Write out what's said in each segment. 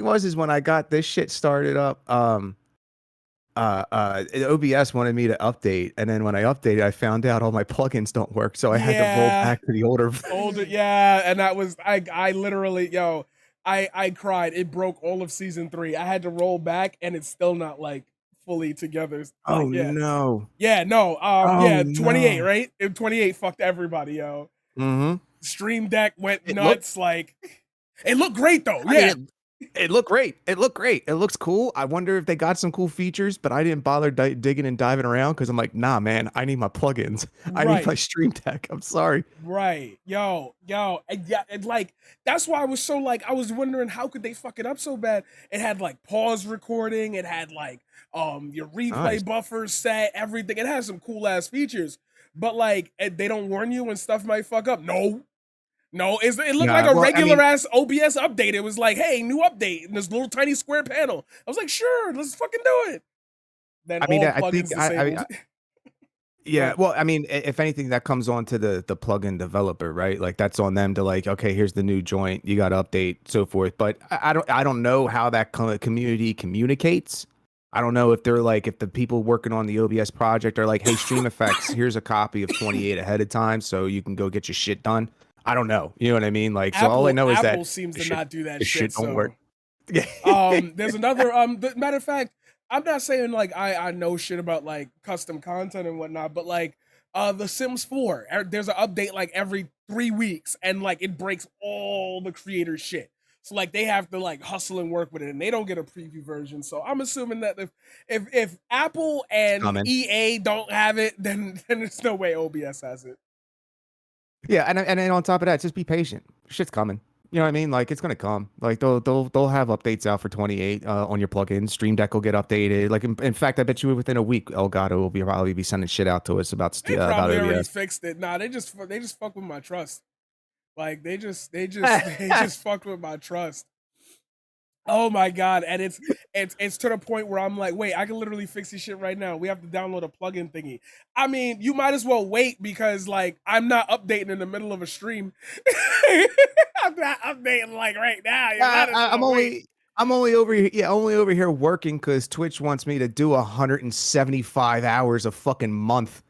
was is when I got this shit started up, OBS wanted me to update, and then when I updated, I found out all my plugins don't work, so I had to roll Yeah, back to the older. older. Yeah, and that was I literally I cried. It broke all of season 3. I had to roll back, and it's still not like fully together. Oh Like yeah, no! yeah, no, Oh yeah, 28, no! right? 28 fucked everybody, yo. Mm-hmm. Stream Deck went It looked. nuts. Like it looked great though. I mean, Yeah, it looked great. It looked great. It looks cool. I wonder if they got some cool features, but I didn't bother digging and diving around because I'm like, nah, man, I need my plugins. I need right. my Stream Deck. I'm sorry. Right, yo, and yeah, and like that's why I was so like I was wondering how could they fuck it up so bad. It had like pause recording, it had like your Nice. replay buffers set, everything. It has some cool ass features, but like they don't warn you when stuff might fuck up. No, no, it looked like Yeah. a Well, I regular mean, ass OBS update. It was like, hey, new update, and this little tiny square panel. I was like, sure, let's fucking do it. Then all I think plugins disabled. Go yeah, ahead. well, I mean, if anything, that comes on to the plugin developer, right? Like that's on them to like, okay, here's the new joint, you got to update, so forth. But I don't know how that community communicates. I don't know if they're like, if the people working on the OBS project are like, hey, Stream Effects, here's a copy of 28 ahead of time, so you can go get your shit done. I don't know. You know what I mean? Like, so all I know is that Apple seems the to shit, not do that the shit. shit don't work. So there's another matter of fact, I'm not saying like I know shit about like custom content and whatnot, but like the Sims 4, there's an update like every 3 weeks, and like it breaks all the creator shit. So like they have to like hustle and work with it, and they don't get a preview version. So I'm assuming that if Apple It's and coming. EA don't have it, then there's no way OBS has it. Yeah, and then on top of that, just be patient. Shit's coming. You know what I mean? Like it's gonna come. Like they'll have updates out for 28 on your plugins. Stream Deck will get updated. Like in fact, I bet you within a week, Elgato will be probably be sending shit out to us They about probably already OBS. fixed it. Nah, they just fuck with my trust. Like they just fucked with my trust. Oh my god. And it's to the point where I'm like, wait, I can literally fix this shit right now. We have to download a plugin thingy. I mean, you might as well wait because like I'm not updating in the middle of a stream. I'm not updating like right now. You might as I'm well wait. only over here. Yeah, only over here working because Twitch wants me to do 175 hours a fucking month.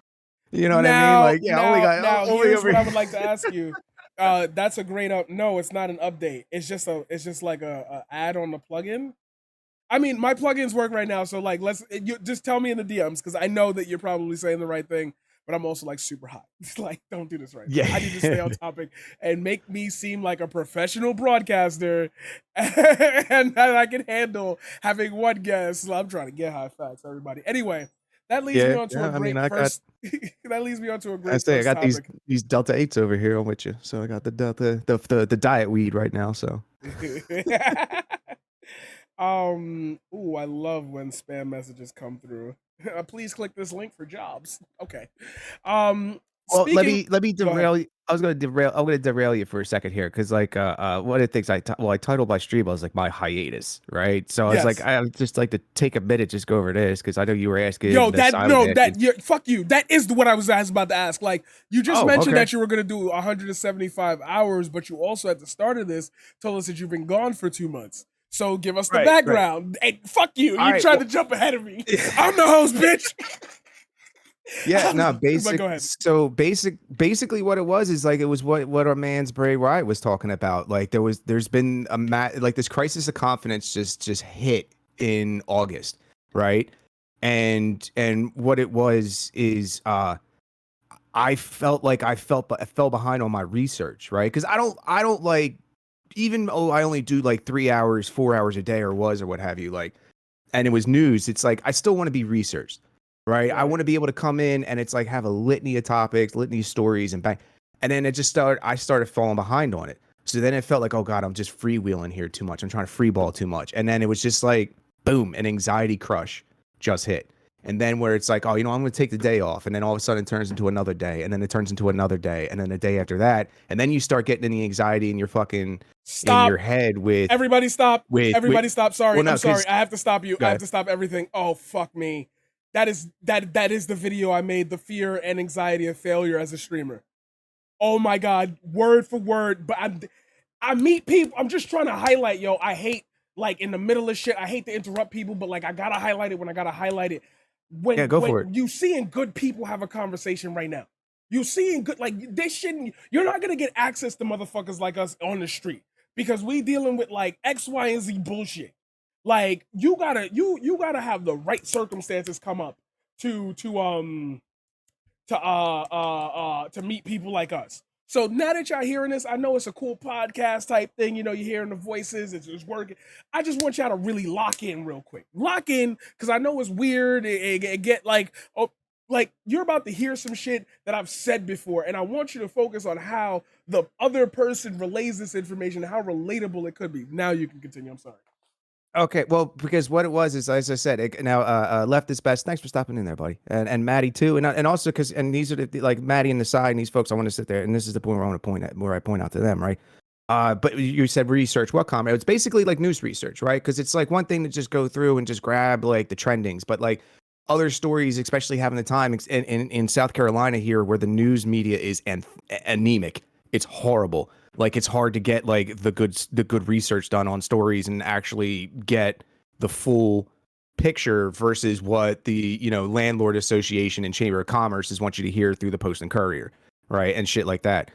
You know what I mean? Now, Like yeah, now, only here's over what I here. would like to ask you. That's a great up. No, it's not an update. It's just like a add on the plugin. I mean, my plugins work right now, so like, you just tell me in the DMs because I know that you're probably saying the right thing, but I'm also like super hot. It's like, don't do this right now. Yeah. I need to stay on topic and make me seem like a professional broadcaster, and that I can handle having one guest. So I'm trying to get high facts, everybody. Anyway, that leads me Yeah, on to a yeah. I mean, great I got first. That leads me on to a I great say I first got topic. these Delta 8s over here. I'm with you. So I got the Delta the diet weed right now. So Ooh, I love when spam messages come through. Please click this link for jobs. Okay. Um, well, speaking, let me go ahead. derail you. I'm gonna derail you for a second here because like one of the things I titled my stream I was like my hiatus, right? So I was like Yes. I would just like to take a minute just go over this because I know you were Yo, asking this, that I was no, asking. that you fuck you. That is what I was about to ask. Like, you just Oh, mentioned okay. that you were gonna do 175 hours, but you also at the start of this told us that you've been gone for 2 months. So give us the Right, right. background. Hey, fuck you. All You right. tried Well, to jump ahead of me. I'm the host, bitch. yeah, no, But go basic. ahead. So basically, what it was is like it was what our man's Bray Wyatt was talking about. Like there's been like this crisis of confidence just hit in August, right? And what it was is I felt like I fell behind on my research, right? Because I don't like even though I only do like 3 hours, 4 hours a day or what have you, like and it was news, it's like I still want to be researched, right? I Right. want to be able to come in and it's like have a litany of topics, litany of stories, and bang. And then I started falling behind on it. So then it felt like, oh God, I'm just freewheeling here too much. I'm trying to freeball too much. And then it was just like, boom, an anxiety crush just hit. And then where it's like, oh, you know, I'm going to take the day off. And then all of a sudden it turns into another day. And then it turns into another day. And then the day after that. And then you start getting in the anxiety in your fucking, in your Stop. head Everybody stop. with, Everybody stop. Sorry. well, I'm no, sorry. because, I have to stop you. go I have ahead. to stop everything. Oh fuck me. That is the video I made, the fear and anxiety of failure as a streamer. Oh my god, word for word. But I meet people. I'm just trying to highlight, yo. I hate like in the middle of shit. I hate to interrupt people, but like I gotta highlight it when I gotta highlight it. Yeah, When go for it. you seeing good people have a conversation right now. You seeing good, like they shouldn't. You're not gonna get access to motherfuckers like us on the street because we dealing with like X, Y, and Z bullshit. Like you gotta have the right circumstances come up to to meet people like us. So now that y'all hearing this, I know it's a cool podcast type thing. You know, you're hearing the voices, it's working. I just want y'all to really lock in real quick. Lock in, because I know it's weird. It get like, oh, like you're about to hear some shit that I've said before, and I want you to focus on how the other person relays this information, how relatable it could be. Now you can continue. I'm sorry. Okay, well, because what it was is, as I said, now left is best. Thanks for stopping in there, buddy, and Maddie too, and also because these are like Maddie and the side and these folks. I want to sit there, and this is the point where I want to point at, where I point out to them, right? But you said research. What comment? It's basically like news research, right? Because it's like one thing to just go through and just grab like the trendings, but like other stories, especially having the time in South Carolina here, where the news media is anemic. It's horrible. Like it's hard to get like the good research done on stories and actually get the full picture versus what the landlord association and chamber of commerce is want you to hear through the Post and Courier, right, and shit like that.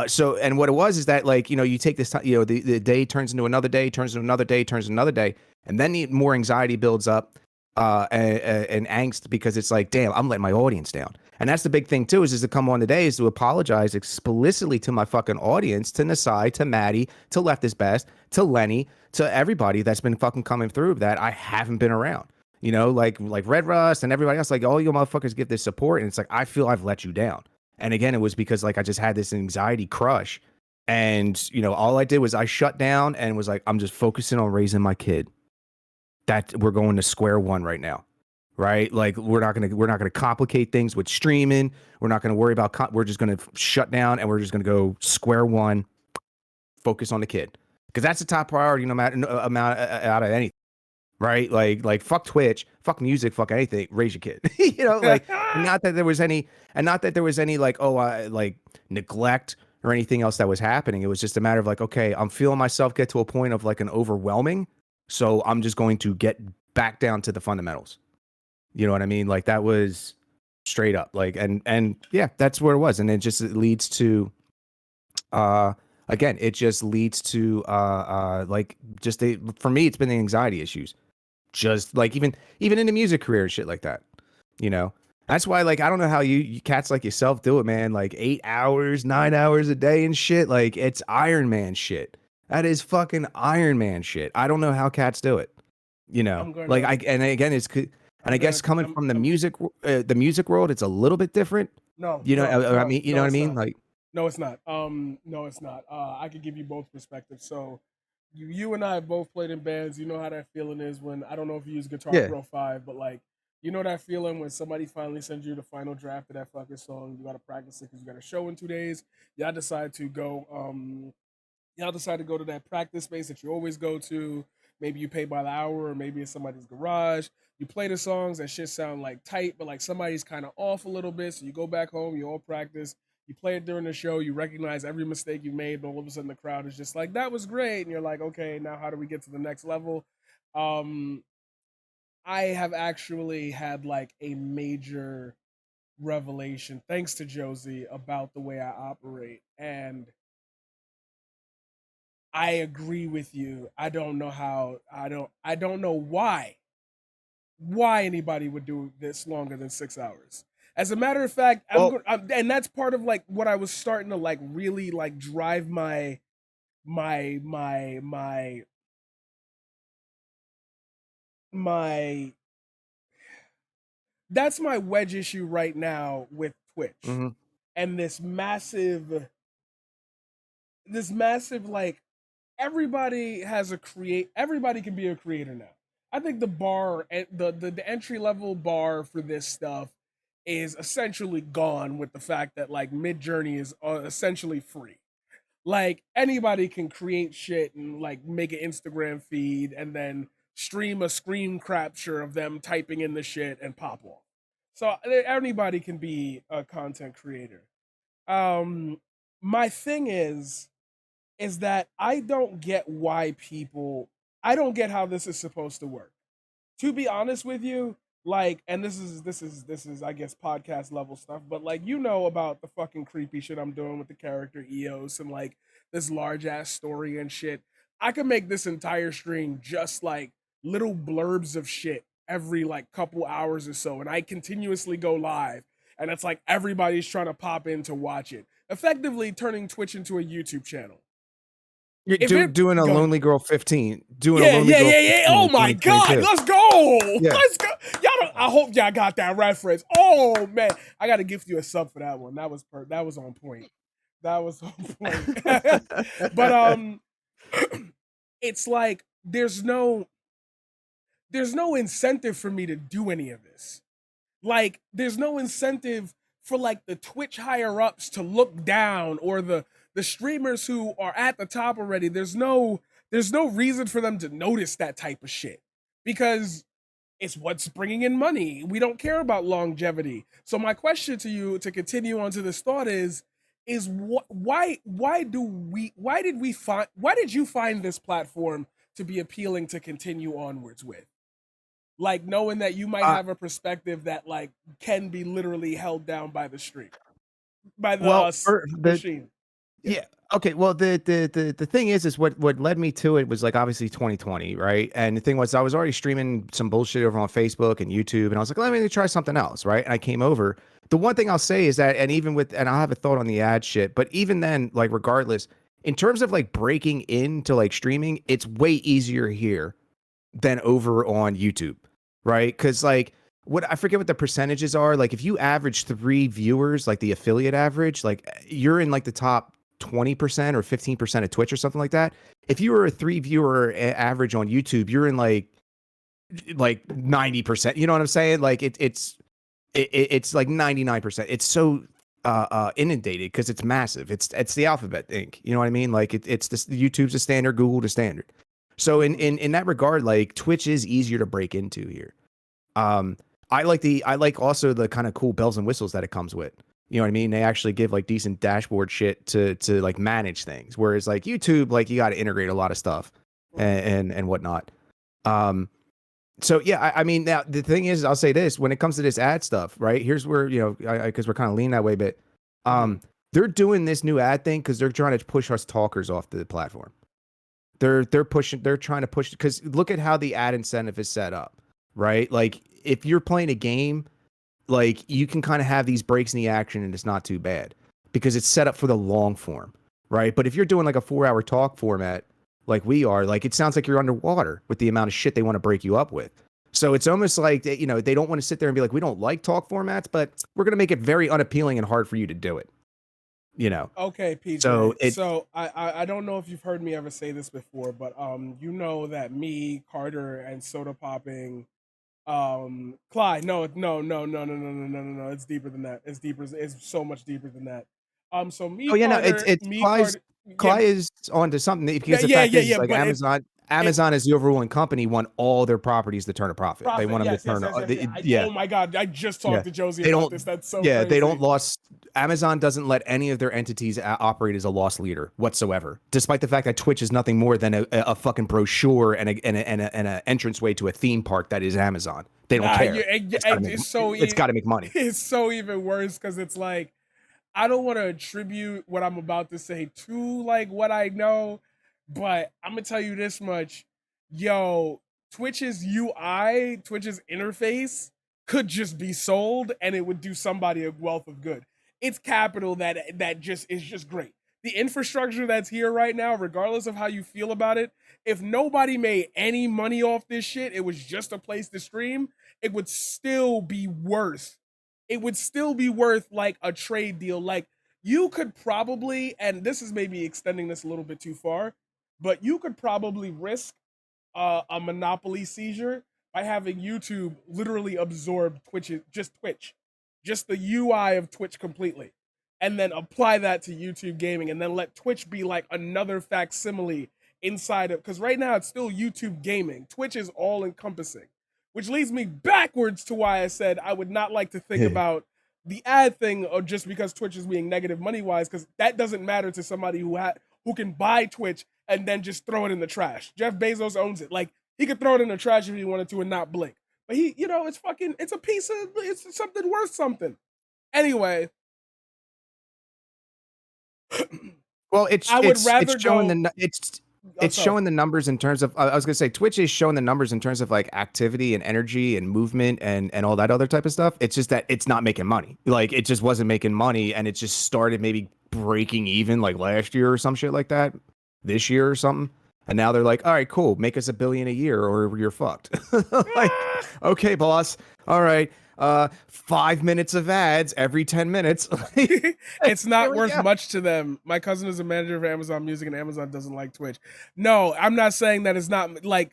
So and what it was is that like you take this time, the day turns into another day, turns into another day, turns into another day, and then the more anxiety builds up, and angst, because it's like, damn, I'm letting my audience down. And that's the big thing too, is to come on today is to apologize explicitly to my fucking audience, to Nasai, to Maddie, to Left is Best, to Lenny, to everybody that's been fucking coming through that I haven't been around. Like Red Rust and everybody else, like all you motherfuckers give this support, and it's like I feel I've let you down. And again, it was because like I just had this anxiety crush, and all I did was I shut down and was like, I'm just focusing on raising my kid. That we're going to square one right now, right? Like we're not gonna complicate things with streaming. We're not gonna worry about. We're just gonna shut down and we're just gonna go square one. Focus on the kid, because that's the top priority, no matter amount out of anything, right? Like fuck Twitch, fuck music, fuck anything. Raise your kid, like not that there was any, like like neglect or anything else that was happening. It was just a matter of like, okay, I'm feeling myself get to a point of like an overwhelming. So I'm just going to get back down to the fundamentals. You know what I mean? Like that was straight up like, and yeah, that's where it was. And it leads to, again, it just leads to, like just for me, it's been the anxiety issues, just like even in the music career and shit like that, that's why, like, I don't know how you cats like yourself do it, man. Like 8 hours, 9 hours a day and shit. Like it's Iron Man shit. That is fucking Iron Man shit. I don't know how cats do it. I'm gonna. Like and again, and I guess coming from the music world, it's a little bit different. No, I mean, you know what I mean? not. Like, No, it's not. No, it's not. I could give you both perspectives. So, you and I have both played in bands. You know how that feeling is when, I don't know if you use Guitar yeah, Pro 5, but like, you know that feeling when somebody finally sends you the final draft of that fucking song. You got to practice it because you got a show in 2 days. Y'all decide to go. Y'all decide to go to that practice space that you always go to. Maybe you pay by the hour, or maybe it's somebody's garage. You play the songs, that shit sound like tight, but like somebody's kind of off a little bit. So you go back home, you all practice, you play it during the show, you recognize every mistake you made, but all of a sudden the crowd is just like, that was great. And you're like, okay, now how do we get to the next level? Um, I have actually had like a major revelation, thanks to Josie, about the way I operate. And I agree with you. I don't know how. I don't know why anybody would do this longer than 6 hours. As a matter of fact, well, and that's part of like what I was starting to like really like drive my my my my. That's my wedge issue right now with Twitch, mhm. and this massive like, everybody can be a creator now. I think the bar, the entry level bar for this stuff is essentially gone, with the fact that like Mid Journey is essentially free. Like anybody can create shit and like make an Instagram feed and then stream a screen capture of them typing in the shit and pop off. So anybody can be a content creator. Um my thing is that I don't get why people, I don't get how this is supposed to work. To be honest with you, like, and this is I guess podcast level stuff, but like you know about the fucking creepy shit I'm doing with the character Eos and like this large ass story and shit. I could make this entire stream just like little blurbs of shit every like couple hours or so, and I continuously go live, and it's like everybody's trying to pop in to watch it, effectively turning Twitch into a YouTube channel. You're If it doing a go Lonely Girl 15. Doing a Yeah, Lonely yeah, Girl yeah, 15 yeah. Oh in my god, 2022. let's go. Yeah. Let's go. Y'all don't, I hope y'all got that reference. Oh man, I gotta gift you a sub for that one. That was on point. That was on point. But it's like there's no incentive for me to do any of this. Like there's no incentive for like the Twitch higher ups to look down, or the streamers who are at the top already. There's no reason for them to notice that type of shit, because it's what's bringing in money. We don't care about longevity. So my question to you, to continue on to this thought, is why did you find this platform to be appealing to continue onwards with? Like knowing that you might Uh, have a perspective that like can be literally held down by the stream, by the well, for the machine. yeah. Okay. Well, the thing is what led me to it was like obviously 2020, right? And the thing was I was already streaming some bullshit over on Facebook and YouTube, and I was like, let me try something else, right? And I came over. The one thing I'll say is that, and even with, and I'll have a thought on the ad shit, but even then, like regardless, in terms of like breaking into like streaming, it's way easier here than over on YouTube, right? Because like what I forget what the percentages are. Like if you average 3 viewers, like the affiliate average, like you're in like the top 20% or 15% of Twitch or something like that. If you were a 3 viewer average on YouTube, you're in like 90%. You know what I'm saying? Like it's like 99%. It's so inundated because it's massive. It's the Alphabet Inc. You know what I mean? Like it's this, YouTube's a standard, Google to standard. So in that regard, like Twitch is easier to break into here. Um, I like also the kind of cool bells and whistles that it comes with. You know what I mean? They actually give like decent dashboard shit to like manage things. Whereas like YouTube, like you got to integrate a lot of stuff and whatnot. Um, so yeah, I mean, now the thing is, I'll say this: when it comes to this ad stuff, right? Here's where, you know, because we're kind of leaning that way a bit. They're doing this new ad thing because they're trying to push us talkers off the platform. They're trying to push, because look at how the ad incentive is set up, right? Like if you're playing a game, like you can kind of have these breaks in the action and it's not too bad because it's set up for the long form, right? But if you're doing like a 4-hour talk format like we are, like it sounds like you're underwater with the amount of shit they want to break you up with. So it's almost like they, you know, they don't want to sit there and be like, we don't like talk formats, but we're going to make it very unappealing and hard for you to do it, you know? Okay, PJ. So So I don't know if you've heard me ever say this before, but you know that me, Carter, and Soda Popping, Clyde. No. It's deeper than that. It's deeper. It's so much deeper than that. So me, Oh yeah, no, Carter, it's me, Cly's, Carter. Yeah, Cly is onto something yeah, because the yeah, fact yeah, is yeah. like But it Amazon is the overruling company, want all their properties to turn a profit. They profit. want them to Yes, yes, turn yes, yes, yeah. yeah. Oh my god, I just Yeah. talked to Josie They about don't this. That's so yeah, they don't crazy. lost Amazon doesn't let any of their entities operate as a loss leader whatsoever, despite the fact that Twitch is nothing more than a fucking brochure and a entranceway to a theme park that is Amazon. They don't Nah, care. It's got to make money. it's so even worse because it's like I don't want to attribute what I'm about to say to like what I know, but I'm gonna tell you this much. Yo, Twitch's UI, Twitch's interface could just be sold and it would do somebody a wealth of good. It's capital that just is just great. The infrastructure that's here right now, regardless of how you feel about it, if nobody made any money off this shit, it was just a place to stream, it would still be worth like a trade deal. Like you could probably, and this is maybe extending this a little bit too far, but you could probably risk a monopoly seizure by having YouTube literally absorb Twitch, just the UI of Twitch completely, and then apply that to YouTube gaming, and then let Twitch be like another facsimile inside of, because right now it's still YouTube gaming. Twitch is all encompassing, which leads me backwards to why I said I would not like to think about the ad thing, or just because Twitch is being negative money wise, because that doesn't matter to somebody who can buy Twitch and then just throw it in the trash. Jeff Bezos owns it. Like he could throw it in the trash if he wanted to and not blink. But he, it's a piece of, it's something worth something. Anyway, well, I would rather it's showing go. It's showing the numbers in terms of, I was gonna say, Twitch is showing the numbers in terms of like activity and energy and movement and all that other type of stuff. It's just that it's not making money. Like it just wasn't making money, and it just started maybe breaking even like last year or some shit like that, this year or something. And now they're like, all right, cool, make us $1 billion a year or you're fucked. Like, okay, boss. All right. 5 minutes of ads every 10 minutes. It's not worth go. much to them. My cousin is a manager of Amazon Music, and Amazon doesn't like Twitch. No, I'm not saying that it's not like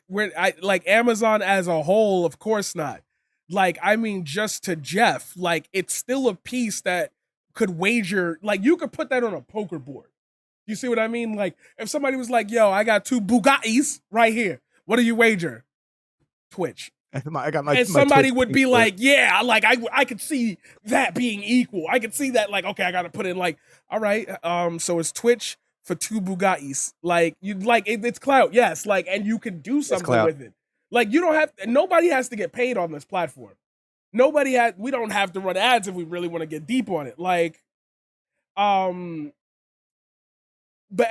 like Amazon as a whole. Of course not. Like I mean, just to Jeff, like it's still a piece that could wager. Like you could put that on a poker board. You see what I mean? Like if somebody was like, "Yo, I got 2 Bugattis right here. What do you wager?" Twitch. I got my And somebody Twitch would be for like, yeah, like I could see that being equal. I could see that, like, okay, I gotta put in like, all right, so it's Twitch for 2 Bugattis. Like you like it's clout, yes, like, and you can do something clout. with it. Like you don't have nobody has to get paid on this platform. We don't have to run ads if we really want to get deep on it. Like, but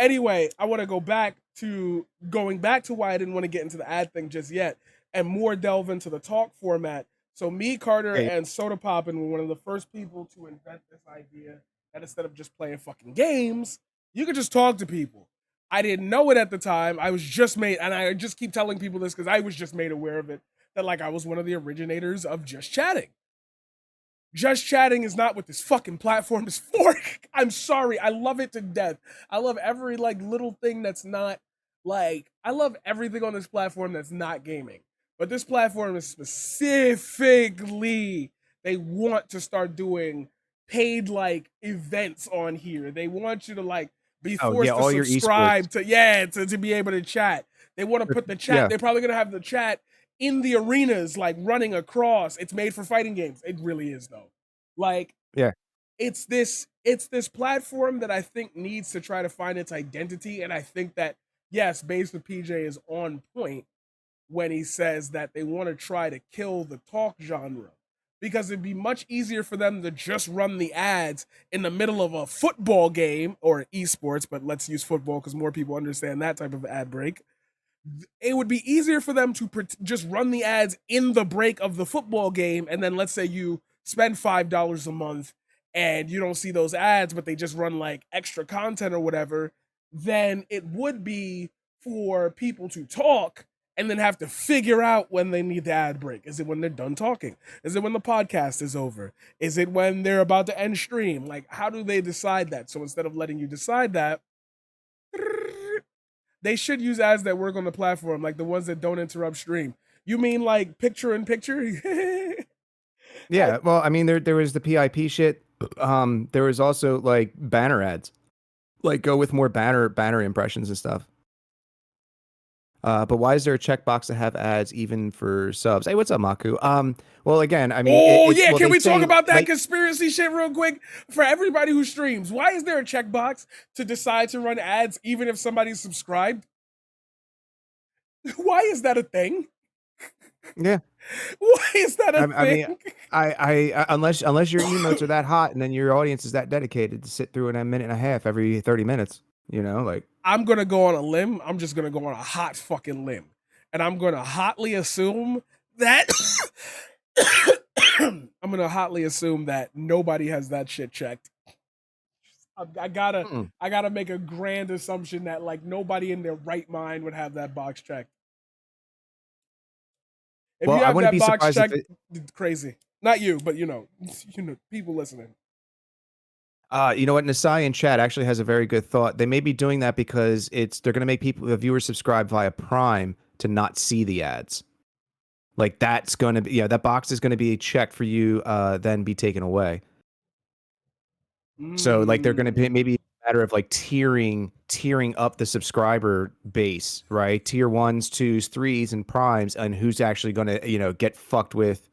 anyway, I want to going back to why I didn't want to get into the ad thing just yet and more delve into the talk format. So me, Carter, Hey, and Soda Poppin were one of the first people to invent this idea that instead of just playing fucking games, you could just talk to people. I didn't know it at the time. I was just made, and I just keep telling people this because I was just made aware of it, that like I was one of the originators of just chatting. Just chatting is not what this fucking platform is for. I'm sorry. I love it to death. I love every like little thing that's not like I love everything on this platform that's not gaming. But this platform is specifically they want to start doing paid like events on here. They want you to like be oh yeah, forced to all your esports. subscribe to to be able to chat. They want to put the chat. Yeah. They're probably gonna have the chat in the arenas, like running across. It's made for fighting games. It really is though. Like Yeah. it's this platform that I think needs to try to find its identity. And I think that yes, BassofPJ is on point when he says that they want to try to kill the talk genre. Because it'd be much easier for them to just run the ads in the middle of a football game or esports, but let's use football because more people understand that type of ad break. It would be easier for them to just run the ads in the break of the football game, and then let's say you spend $5 a month and you don't see those ads, but they just run like extra content or whatever. Then it would be for people to talk and then have to figure out when they need the ad break. Is it when they're done talking? Is it when the podcast is over? Is it when they're about to end stream? Like, how do they decide that? So instead of letting you decide that, they should use ads that work on the platform, like the ones that don't interrupt stream. You mean like picture in picture? Yeah. Well, I mean, there was the PIP shit. There was also like banner ads, like go with more banner impressions and stuff. But why is there a checkbox to have ads even for subs? Hey, what's up, Maku? Well, again, I mean, Oh yeah, well, can they we talk say about that like, conspiracy shit real quick for everybody who streams? Why is there a checkbox to decide to run ads even if somebody's subscribed? Why is that a thing? yeah. Why is that a I mean, thing? unless your emotes are that hot and then your audience is that dedicated to sit through in a minute and a half every 30 minutes, like. I'm gonna go on a limb. I'm just gonna go on a hot fucking limb, and I'm gonna hotly assume that I'm gonna hotly assume that nobody has that shit checked. I gotta Mm. I gotta make a grand assumption that like nobody in their right mind would have that box checked. If Well, you I have wouldn't that be box surprised if checked, crazy. Not you, but people listening. you know what? Nasai in chat actually has a very good thought. They may be doing that because they're going to make the viewers subscribe via Prime to not see the ads. Like that's going to be, that box is going to be checked for you, then be taken away. So like they're going to be maybe a matter of like tiering up the subscriber base, right? Tier 1s, 2s, 3s, and primes, and who's actually going to get fucked with,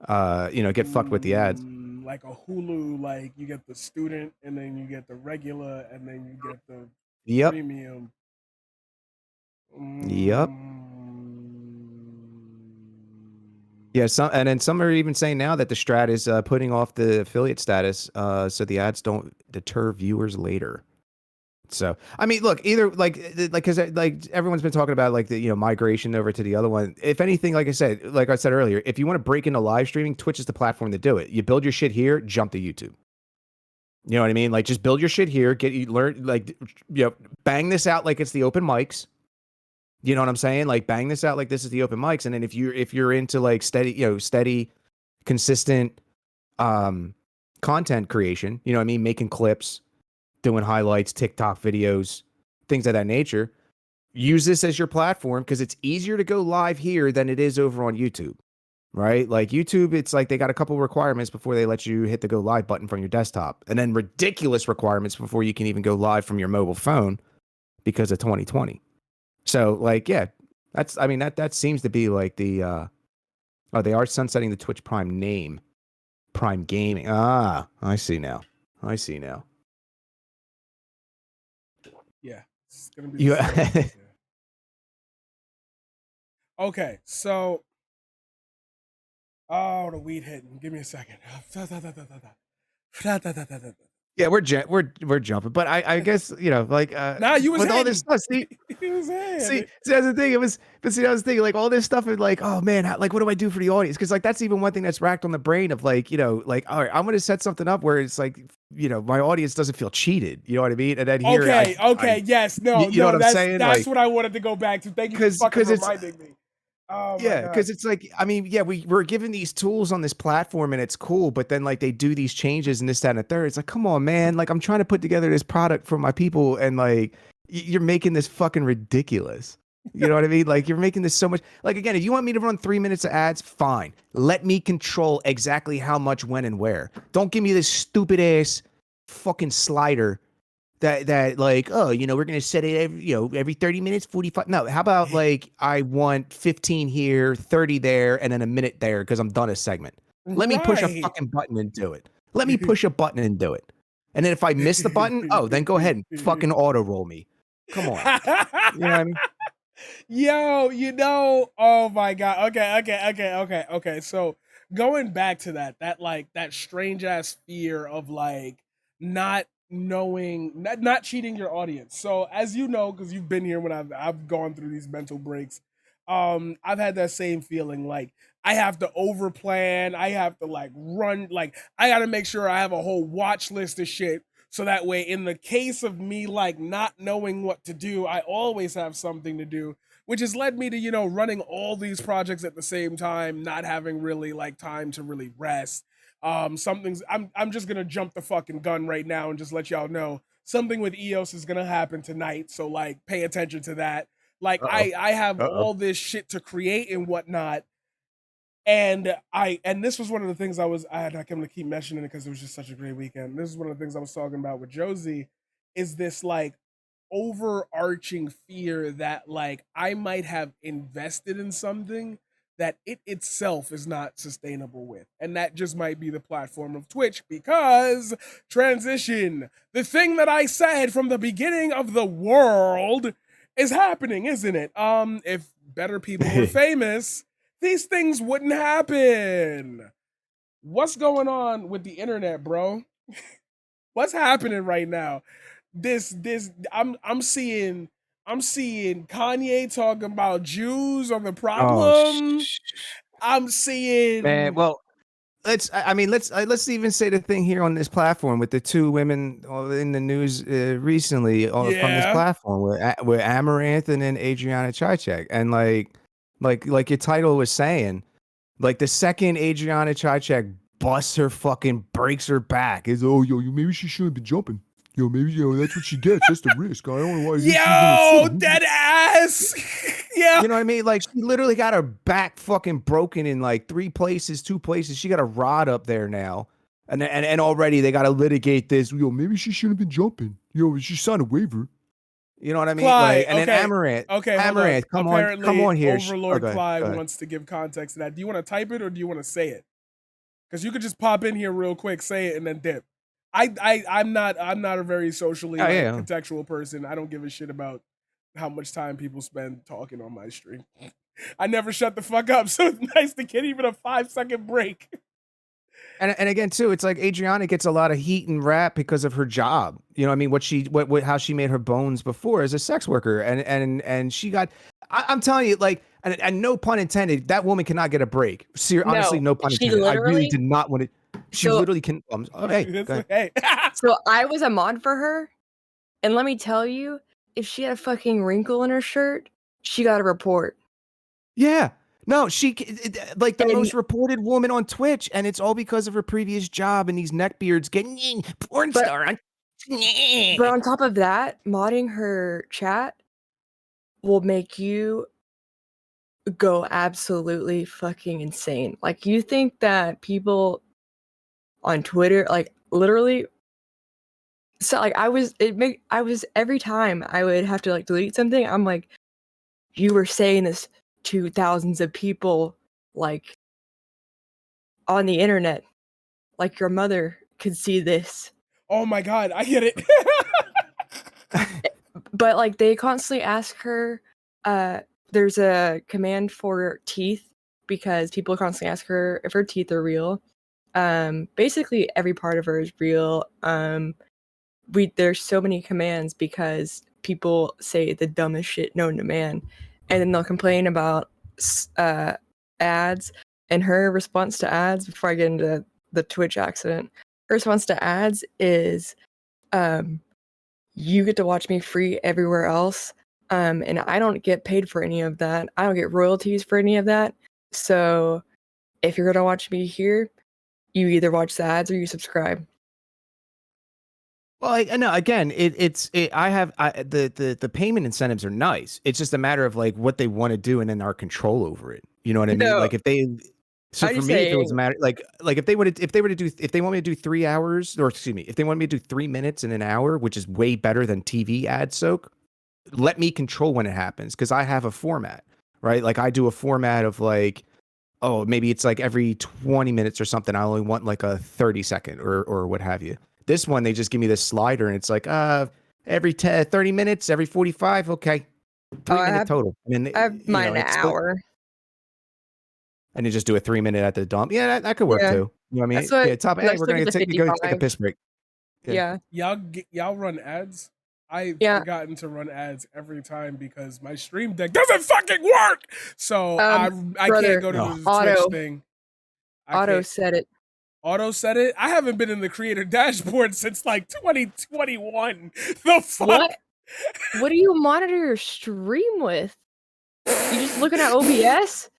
get fucked with the ads. Like a Hulu, like you get the student and then you get the regular and then you get the Yep. premium. Yep. Mm. Yeah, and then some are even saying now that the strat is putting off the affiliate status so the ads don't deter viewers later. So, I mean, look, either because like everyone's been talking about like the migration over to the other one. If anything, like I said earlier, if you want to break into live streaming, Twitch is the platform to do it. You build your shit here, jump to YouTube. You know what I mean? Like just build your shit here, learn bang this out like it's the open mics. You know what I'm saying? Like bang this out like this is the open mics, and then if you're into like steady, consistent content creation, you know what I mean, making clips, doing highlights, TikTok videos, things of that nature. Use this as your platform because it's easier to go live here than it is over on YouTube, right? Like YouTube, it's like they got a couple requirements before they let you hit the go live button from your desktop, and then ridiculous requirements before you can even go live from your mobile phone because of 2020. So like, yeah, that seems to be like the oh, they are sunsetting the Twitch Prime name, Prime Gaming. Ah, I see now. I see now. Yeah, it's gonna be the You same. Yeah. Okay, so oh, the weed hitting. Give me a second. Yeah, we're jumping, but I guess like Nah, you was with all this hitting. stuff. You was hitting. See, that's the thing. But see, that was the thing. Like all this stuff is like, oh man, like what do I do for the audience? Because like that's even one thing that's racked on the brain of like like all right, I'm gonna set something up where it's like my audience doesn't feel cheated. You know what I mean? And then here, Okay, yes, you know what I'm saying? That's Like what I wanted to go back to. Thank you for fucking because it's reminding me. Oh my yeah, god. because it's like, I mean, yeah, we're given these tools on this platform and it's cool, but then like they do these changes and this, that, and the third. It's like, come on, man. Like I'm trying to put together this product for my people and like you're making this fucking ridiculous. You know what I mean? Like you're making this so much. Like again, if you want me to run 3 minutes of ads, fine. Let me control exactly how much, when, and where. Don't give me this stupid ass fucking slider that like, oh, we're gonna set it every 30 minutes, 45. No, how about like I want 15 here, 30 there, and then a minute there because I'm done a segment. Let me push a Right. fucking button and do it. Let me push a button and do it. And then if I miss the button, oh, then go ahead and fucking auto roll me. Come on. You know what I mean? Yo, oh my god. Okay. So going back to that like that strange ass fear of like not knowing, not cheating your audience. So as you know, because you've been here when I've gone through these mental breaks, I've had that same feeling like I have to over plan, I have to like run, like I gotta make sure I have a whole watch list of shit so that way in the case of me like not knowing what to do, I always have something to do, which has led me to running all these projects at the same time, not having really like time to really rest. Something's I'm just gonna jump the fucking gun right now and just let y'all know something with EOS is gonna happen tonight, so like pay attention to that. Like Uh-oh. I have Uh-oh. all this shit to create and whatnot, and this was one of the things I'm gonna keep mentioning it because it was just such a great weekend. This is one of the things I was talking about with Josie, is this like overarching fear that like I might have invested in something that it itself is not sustainable with. And that just might be the platform of Twitch because transition, the thing that I said from the beginning of the world is happening, isn't it? If better people were famous, these things wouldn't happen. What's going on with the internet, bro? What's happening right now? This I'm seeing Kanye talking about Jews on the Oh, problem. I'm man. seeing Well, let's even say the thing here on this platform with the two women in the news recently from this yeah. platform with Amaranth and then Adriana Chaychek, and like your title was saying, like the second Adriana Chaychek busts her fucking breaks her back is, oh, yo, maybe she shouldn't be jumping. Yo, maybe that's what she gets. That's the risk. I don't know why she's gonna Yo, sue. dead ass. Yeah. You know what I mean? Like she literally got her back fucking broken in like three places, two places. She got a rod up there now. And already they gotta litigate this. Yo, maybe she shouldn't have been jumping. Yo, she signed a waiver. You know what I mean? Like, Clyde, and then okay. Amaranth. Okay, hold up. Amaranth, come Apparently on here. Overlord Okay, Clyde go ahead. wants to give context to that. Do you want to type it or do you want to say it? Because you could just pop in here real quick, say it, and then dip. I'm not a very socially Oh like yeah. contextual person. I don't give a shit about how much time people spend talking on my stream. I never shut the fuck up, so it's nice to get even a 5-second break. And again too, it's like Adriana gets a lot of heat and rap because of her job. You know what I mean? What how she made her bones before as a sex worker, and she got. I'm telling you, like, and no pun intended, that woman cannot get a break. Honestly, no pun intended. I really did not want to. She literally can. Oh, hey, go ahead. So I was a mod for her, and let me tell you, if she had a fucking wrinkle in her shirt, she got a report. Yeah. No, she like the most reported woman on Twitch, and it's all because of her previous job and these neckbeards getting porn star. But on top of that, modding her chat will make you go absolutely fucking insane. Like, you think that people on Twitter, like, literally, so like I was every time I would have to like delete something, I'm like, you were saying this to thousands of people, like, on the internet, like your mother could see this. Oh my god, I get it. But like they constantly ask her, there's a command for teeth because people constantly ask her if her teeth are real. Basically every part of her is real. There's so many commands because people say the dumbest shit known to man, and then they'll complain about ads. And her response to ads, before I get into the Twitch accident, her response to ads is, you get to watch me free everywhere else, and I don't get paid for any of that. I don't get royalties for any of that. So if you're gonna watch me here, you either watch the ads or you subscribe. Well, no. Again, the payment incentives are nice. It's just a matter of like what they want to do and then our control over it. You know what I mean? Like if they. So for me, if it was a matter like if they want me to do 3 hours, or excuse me, if they want me to do 3 minutes in an hour, which is way better than TV ad soak, let me control when it happens because I have a format, right? Like I do a format of like, oh, maybe it's like every 20 minutes or something. I only want like a 30-second or what have you. This one, they just give me this slider and it's like, every 30 minutes, every 45. Okay. 3-minute total. I mean, I have mine an hour. And you just do a 3-minute at the dump. Yeah, that could work too. You know what I mean? Yeah, top. Hey, we're going to take a piss break. Yeah. Y'all run ads? I've forgotten to run ads every time because my stream deck doesn't fucking work. So I can't go to the Twitch thing. Auto set it. Auto set it? I haven't been in the creator dashboard since like 2021. The fuck? What do you monitor your stream with? You just looking at OBS?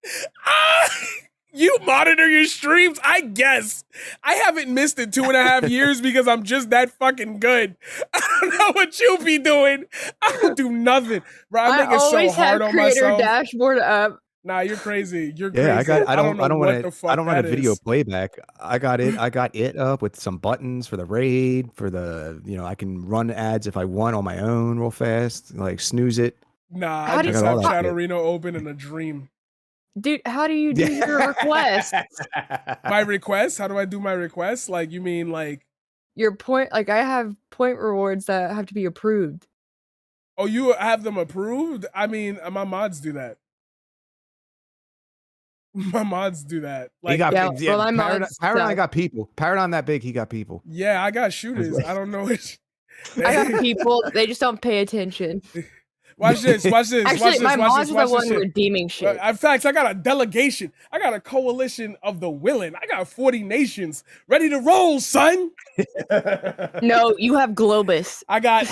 You monitor your streams? I guess. I haven't missed it 2.5 years because I'm just that fucking good. I don't know what you be doing. I don't do nothing. Bro, I make it so hard on myself. Dashboard up. Nah, you're crazy. You're crazy. Yeah, I don't want to video playback. I got it up with some buttons for the raid, for the, I can run ads if I want on my own real fast, like snooze it. Nah, I just have Channel Reno open in a dream. Dude, how do you do your requests? My requests? How do I do my requests? Like, you mean like your point? Like, I have point rewards that have to be approved. Oh, you have them approved? I mean, my mods do that. My mods do that. Like, Paradigm got people. Paradigm that big, he got people. Yeah, I got shooters. I don't know. I got people. They just don't pay attention. Watch this. Actually, my mods are the one redeeming shit. In fact, I got a delegation. I got a coalition of the willing. I got 40 nations ready to roll, son. No, you have Globus. I got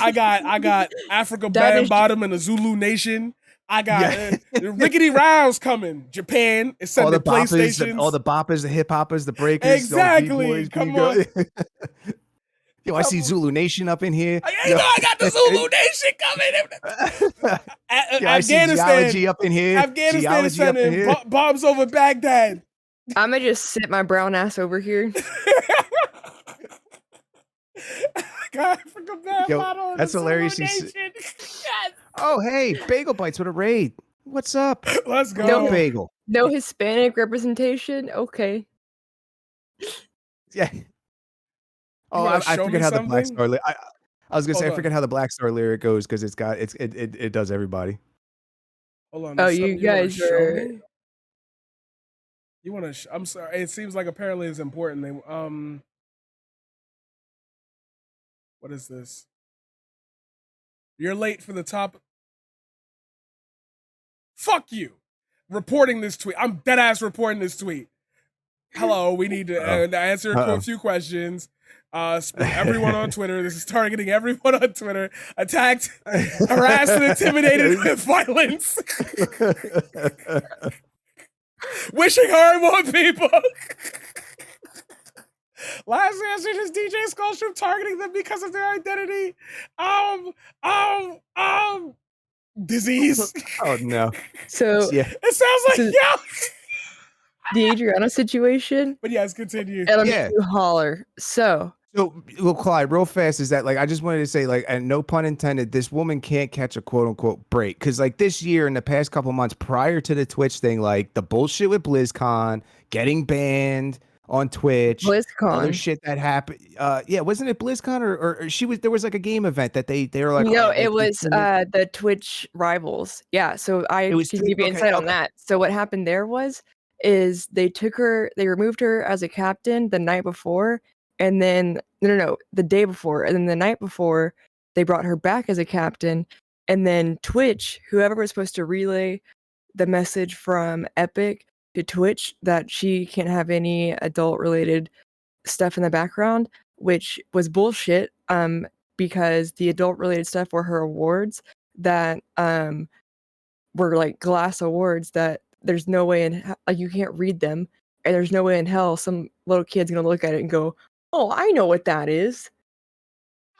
Africa Band Bottom and the Zulu Nation. I got Rickety Rouse coming. Japan is sending the PlayStations. All the boppers, the hip hoppers, the breakers. Exactly. Come on. Yo, I see Zulu Nation up in here. I got the Zulu Nation coming. Afghanistan geology up in here. Afghanistan sending bombs over Baghdad. I'm gonna just sit my brown ass over here. God, that's hilarious. Yes. Oh, hey, Bagel Bites with a raid. What's up? Let's go. No Bagel. No Hispanic representation. Okay. Yeah. Oh, I forget how the Black Star. I was gonna say I Hold on. forget how the Black Star lyric goes because it does everybody. Hold on. Oh, There's you something you want to guys show are. me? You want to? I'm sorry. It seems like apparently it's important. What is this? You're late for the top. Fuck you. Reporting this tweet. I'm dead ass reporting this tweet. Hello, we need to answer a few questions. Everyone on Twitter. This is targeting everyone on Twitter. Attacked, harassed, and intimidated with violence. Wishing harm on people. Last answer is DJ Skullship targeting them because of their identity. Disease. Oh no. So Yeah. It sounds like the Adriana situation. But yes, continue. And I'll make you holler. So, well, Clyde, real fast is that like I just wanted to say like, and no pun intended, this woman can't catch a quote unquote break because like this year in the past couple months prior to the Twitch thing, like the bullshit with BlizzCon, getting banned on Twitch, other shit that happened. Yeah, wasn't it BlizzCon or she was? There was like a game event that they were like. No, it was the Twitch rivals. Yeah, so I can give you insight on that. So what happened there is they removed her as a captain the night before, and then no, the day before, and then the night before they brought her back as a captain, and then Twitch, whoever was supposed to relay the message from Epic to Twitch that she can't have any adult related stuff in the background, which was bullshit. Because the adult related stuff were her awards that were like glass awards that there's no way in like you can't read them, and there's no way in hell some little kid's gonna look at it and go, "Oh, I know what that is."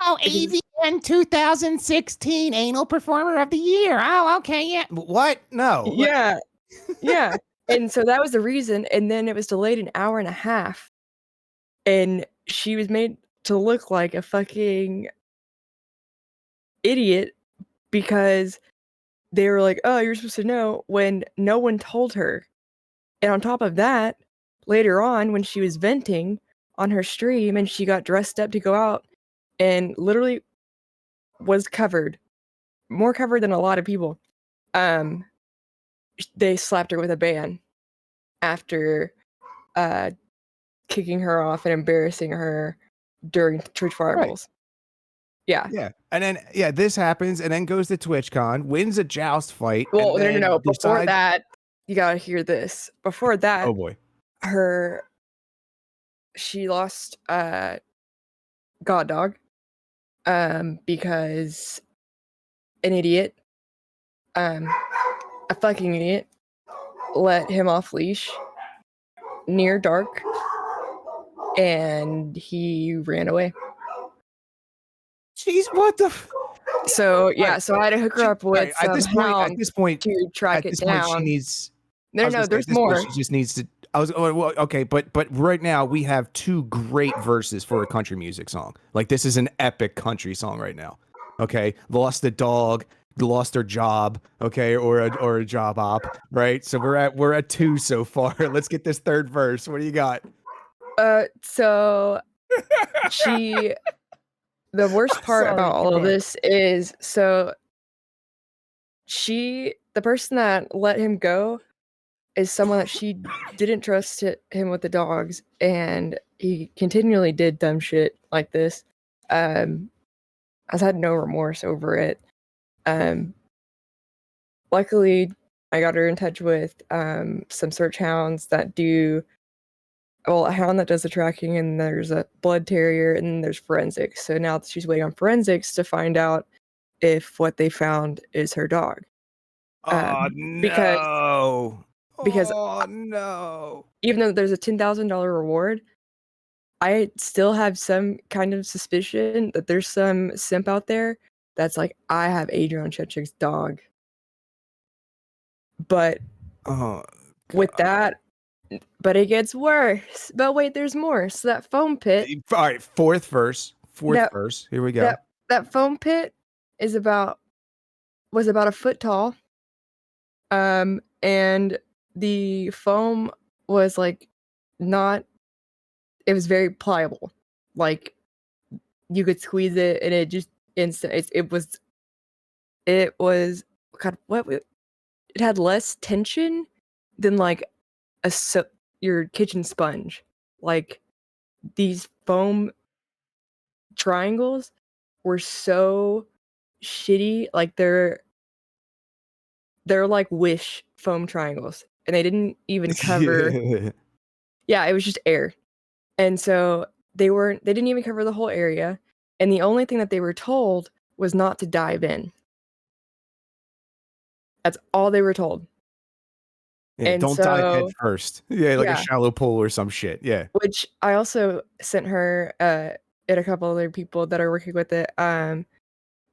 Oh, AVN 2016 Anal Performer of the Year. Oh, okay, yeah. What? No. Yeah. Yeah. And so that was the reason. And then it was delayed an hour and a half. And she was made to look like a fucking idiot because they were like, "Oh, you're supposed to know," when no one told her. And on top of that, later on, when she was venting on her stream and she got dressed up to go out and literally was covered, more covered than a lot of people, they slapped her with a ban after kicking her off and embarrassing her during Twitch Rivals. Right. Yeah. And then this happens and then goes to TwitchCon, wins a joust fight. Well, no. Before that, you gotta hear this. Before that, oh boy, she lost God Dog because an idiot, a fucking idiot, let him off leash near dark, and he ran away. Jeez, what the? So so I had to hook her up with at this point to track it down. She needs. No, there's more. She just needs to. Okay, but right now we have two great verses for a country music song. Like this is an epic country song right now. Okay, lost the dog, lost her job. Okay, or a job op. Right. So we're at two so far. Let's get this third verse. What do you got? So the worst part about all of this is the person that let him go is someone that she didn't trust him with the dogs, and he continually did dumb shit like this. I've had no remorse over it. Luckily, I got her in touch with some search hounds that do. Well, a hound that does the tracking, and there's a blood terrier, and then there's forensics. So now she's waiting on forensics to find out if what they found is her dog. Because no. Even though there's a $10,000 reward, I still have some kind of suspicion that there's some simp out there that's like, I have Adrian Chechik's dog. But with that, but it gets worse. But wait, there's more. So that foam pit. All right, fourth verse. Here we go. That foam pit was about a foot tall. And the foam was like it was very pliable. Like you could squeeze it and it just instant. It was God. It had less tension than like your kitchen sponge. Like these foam triangles were so shitty. Like they're like Wish foam triangles, and they didn't even cover. Yeah, it was just air, and so they didn't even cover the whole area. And the only thing that they were told was not to dive in. That's all they were told. Yeah, And don't dive head so, first. Yeah, like a yeah, shallow pool or some shit. Yeah. which I also sent her and a couple other people that are working with it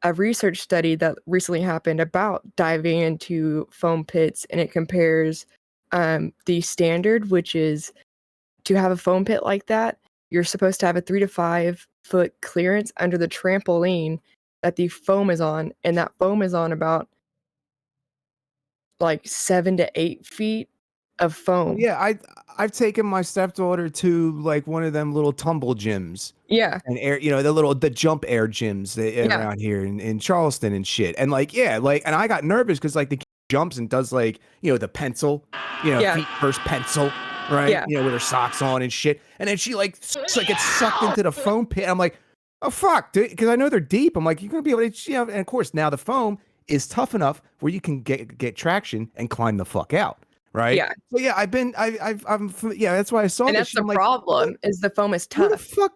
a research study that recently happened about diving into foam pits, and it compares the standard, which is to have a foam pit like that, you're supposed to have a 3 to 5 foot clearance under the trampoline that the foam is on, and that foam is on about like 7 to 8 feet of foam. Yeah, I've taken my stepdaughter to like one of them little tumble gyms Yeah. and air, the jump air gyms around here in Charleston and shit. And like, yeah, like, and I got nervous because like the kid jumps and does like, the pencil, Yeah. feet first pencil, right? Yeah. With her socks on and shit. And then she like gets sucked into the foam pit. I'm like, oh fuck, dude, because I know they're deep. I'm like, you're gonna be able to, and of course now the foam is tough enough where you can get traction and climb the fuck out. Right. Yeah. So yeah, that's why I saw And this. that's the I'm like, problem is the foam is who the tough. fuck?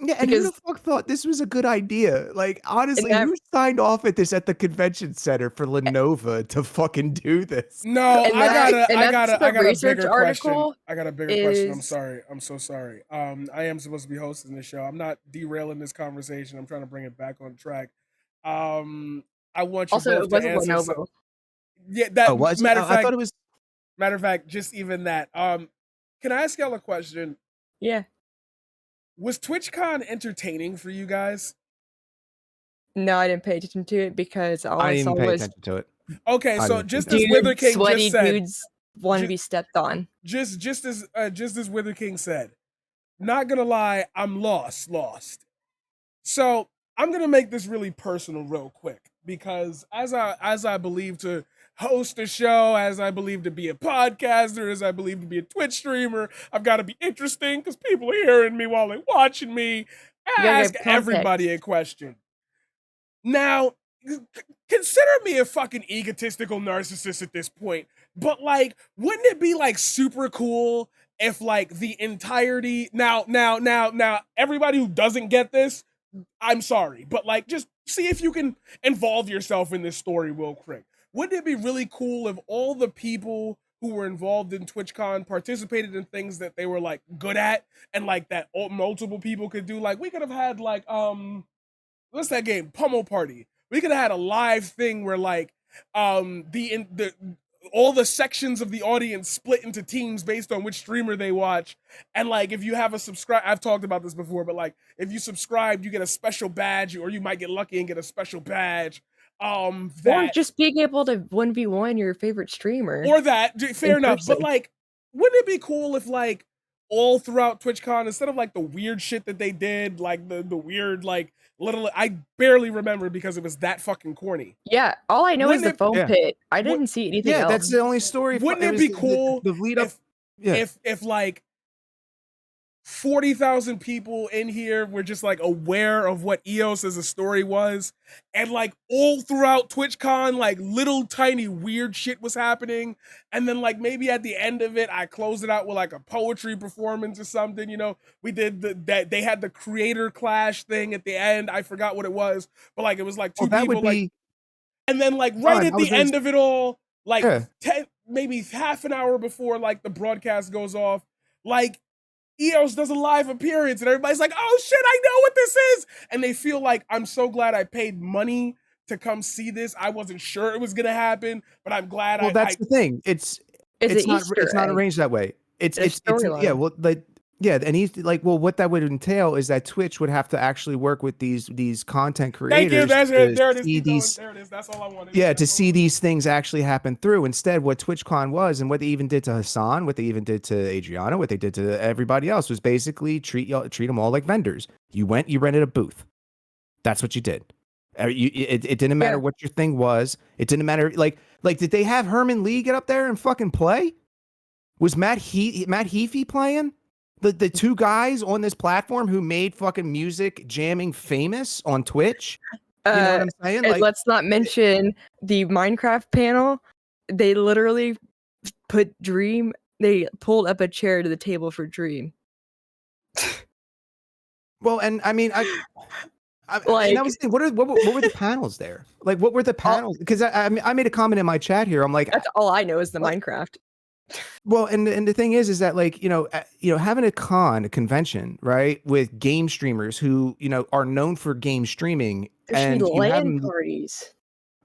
Yeah, and who the Because fuck thought this was a good idea? Like, honestly, that who signed off at the convention center for Lenovo to fucking do this? No, and I that- got and that's a the research bigger question. article I got a bigger question. I'm is- sorry. I'm so sorry. I am supposed to be hosting this show. I'm not derailing this conversation. I'm trying to bring it back on track. I want you Also, both it to wasn't answer. Lenovo. Yeah, that Oh, was it? matter of I fact. thought it was. Matter of fact, just even that. Can I ask y'all a question? Yeah. Was TwitchCon entertaining for you guys? No, I didn't pay attention to it because all I I didn't saw even pay was attention to it. Okay, I so didn't just think as Wither King sweaty just said, dudes want to be stepped on. just as Wither King said, not gonna lie, I'm lost. So I'm gonna make this really personal real quick because as I believe to host a show, as I believe to be a podcaster, as I believe to be a Twitch streamer, I've got to be interesting because people are hearing me while they're watching me. gotta Ask give everybody a question. Now, consider me a fucking egotistical narcissist at this point, but like, wouldn't it be like super cool if like the entirety now everybody who doesn't get this, I'm sorry, but like just see if you can involve yourself in this story real quick. Wouldn't it be really cool if all the people who were involved in TwitchCon participated in things that they were like good at and like that multiple people could do? Like we could have had like what's that game? Pummel Party. We could have had a live thing where like the all the sections of the audience split into teams based on which streamer they watch. And like if you have a subscribe, I've talked about this before, but like if you subscribe, you get a special badge, or you might get lucky and get a special badge. Or just being able to 1v1 your favorite streamer. Or that, fair enough. person. But like, wouldn't it be cool if like all throughout TwitchCon, instead of like the weird shit that they did, like the weird like little, I barely remember because it was that fucking corny. Yeah, all I know Wouldn't is the foam yeah. pit. I didn't see anything else. That's the only story. Wouldn't it was be cool the lead up? if like 40,000 people in here were just like aware of what EOS as a story was, and like all throughout TwitchCon, like little tiny weird shit was happening, and then like maybe at the end of it, I closed it out with like a poetry performance or something. We did that. They had the creator clash thing at the end. I forgot what it was, but like it was like two that people would be. like, and then like right at the end of it all, like Yeah. 10, maybe half an hour before like the broadcast goes off, like EOS does a live appearance and everybody's like, oh shit, I know what this is. And they feel like, I'm so glad I paid money to come see this. I wasn't sure it was going to happen, but I'm glad Well, that's the thing. It's not arranged that way. It's yeah, storyline. well, like, yeah, and he's like, well, what that would entail is that Twitch would have to actually work with these content creators. Thank you. There it is. See these, there it is. That's all I wanted. yeah, to see these things actually happen through. Instead, what TwitchCon was, and what they even did to Hassan, what they even did to Adriana, what they did to everybody else, was basically treat them all like vendors. You went, you rented a booth. That's what you did. It didn't matter what your thing was. It didn't matter. Like, did they have Herman Lee get up there and fucking play? Was Matt Heafy playing? The two guys on this platform who made fucking music jamming famous on Twitch? You know what I'm saying? And let's not mention the Minecraft panel. They literally put Dream. They pulled up a chair to the table for Dream. Well, and I mean, I Like, that was the thing. What were the panels there? Like, what were the panels? Because I made a comment in my chat here. I'm like, that's all I know is the Minecraft. Well, and the thing is that like having a convention, right, with game streamers who are known for game streaming, There should and be you have LAN them, parties.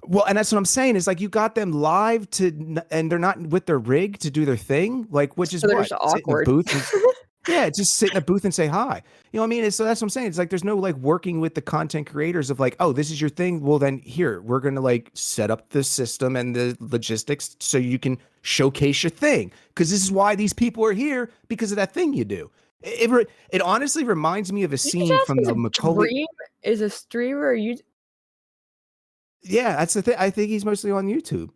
well, and that's what I'm saying is like you got them live and they're not with their rig to do their thing, like which is So they're what just sit in a awkward. booth. Yeah, just sit in a booth and say hi. You know what I mean? So that's what I'm saying. It's like there's no like working with the content creators of like, oh, this is your thing. Well, then here we're gonna like set up the system and the logistics so you can showcase your thing. Because this is why these people are here, because of that thing you do. It honestly reminds me of a scene from the Macaulay. Dream is a streamer. Yeah, that's the thing. I think he's mostly on YouTube.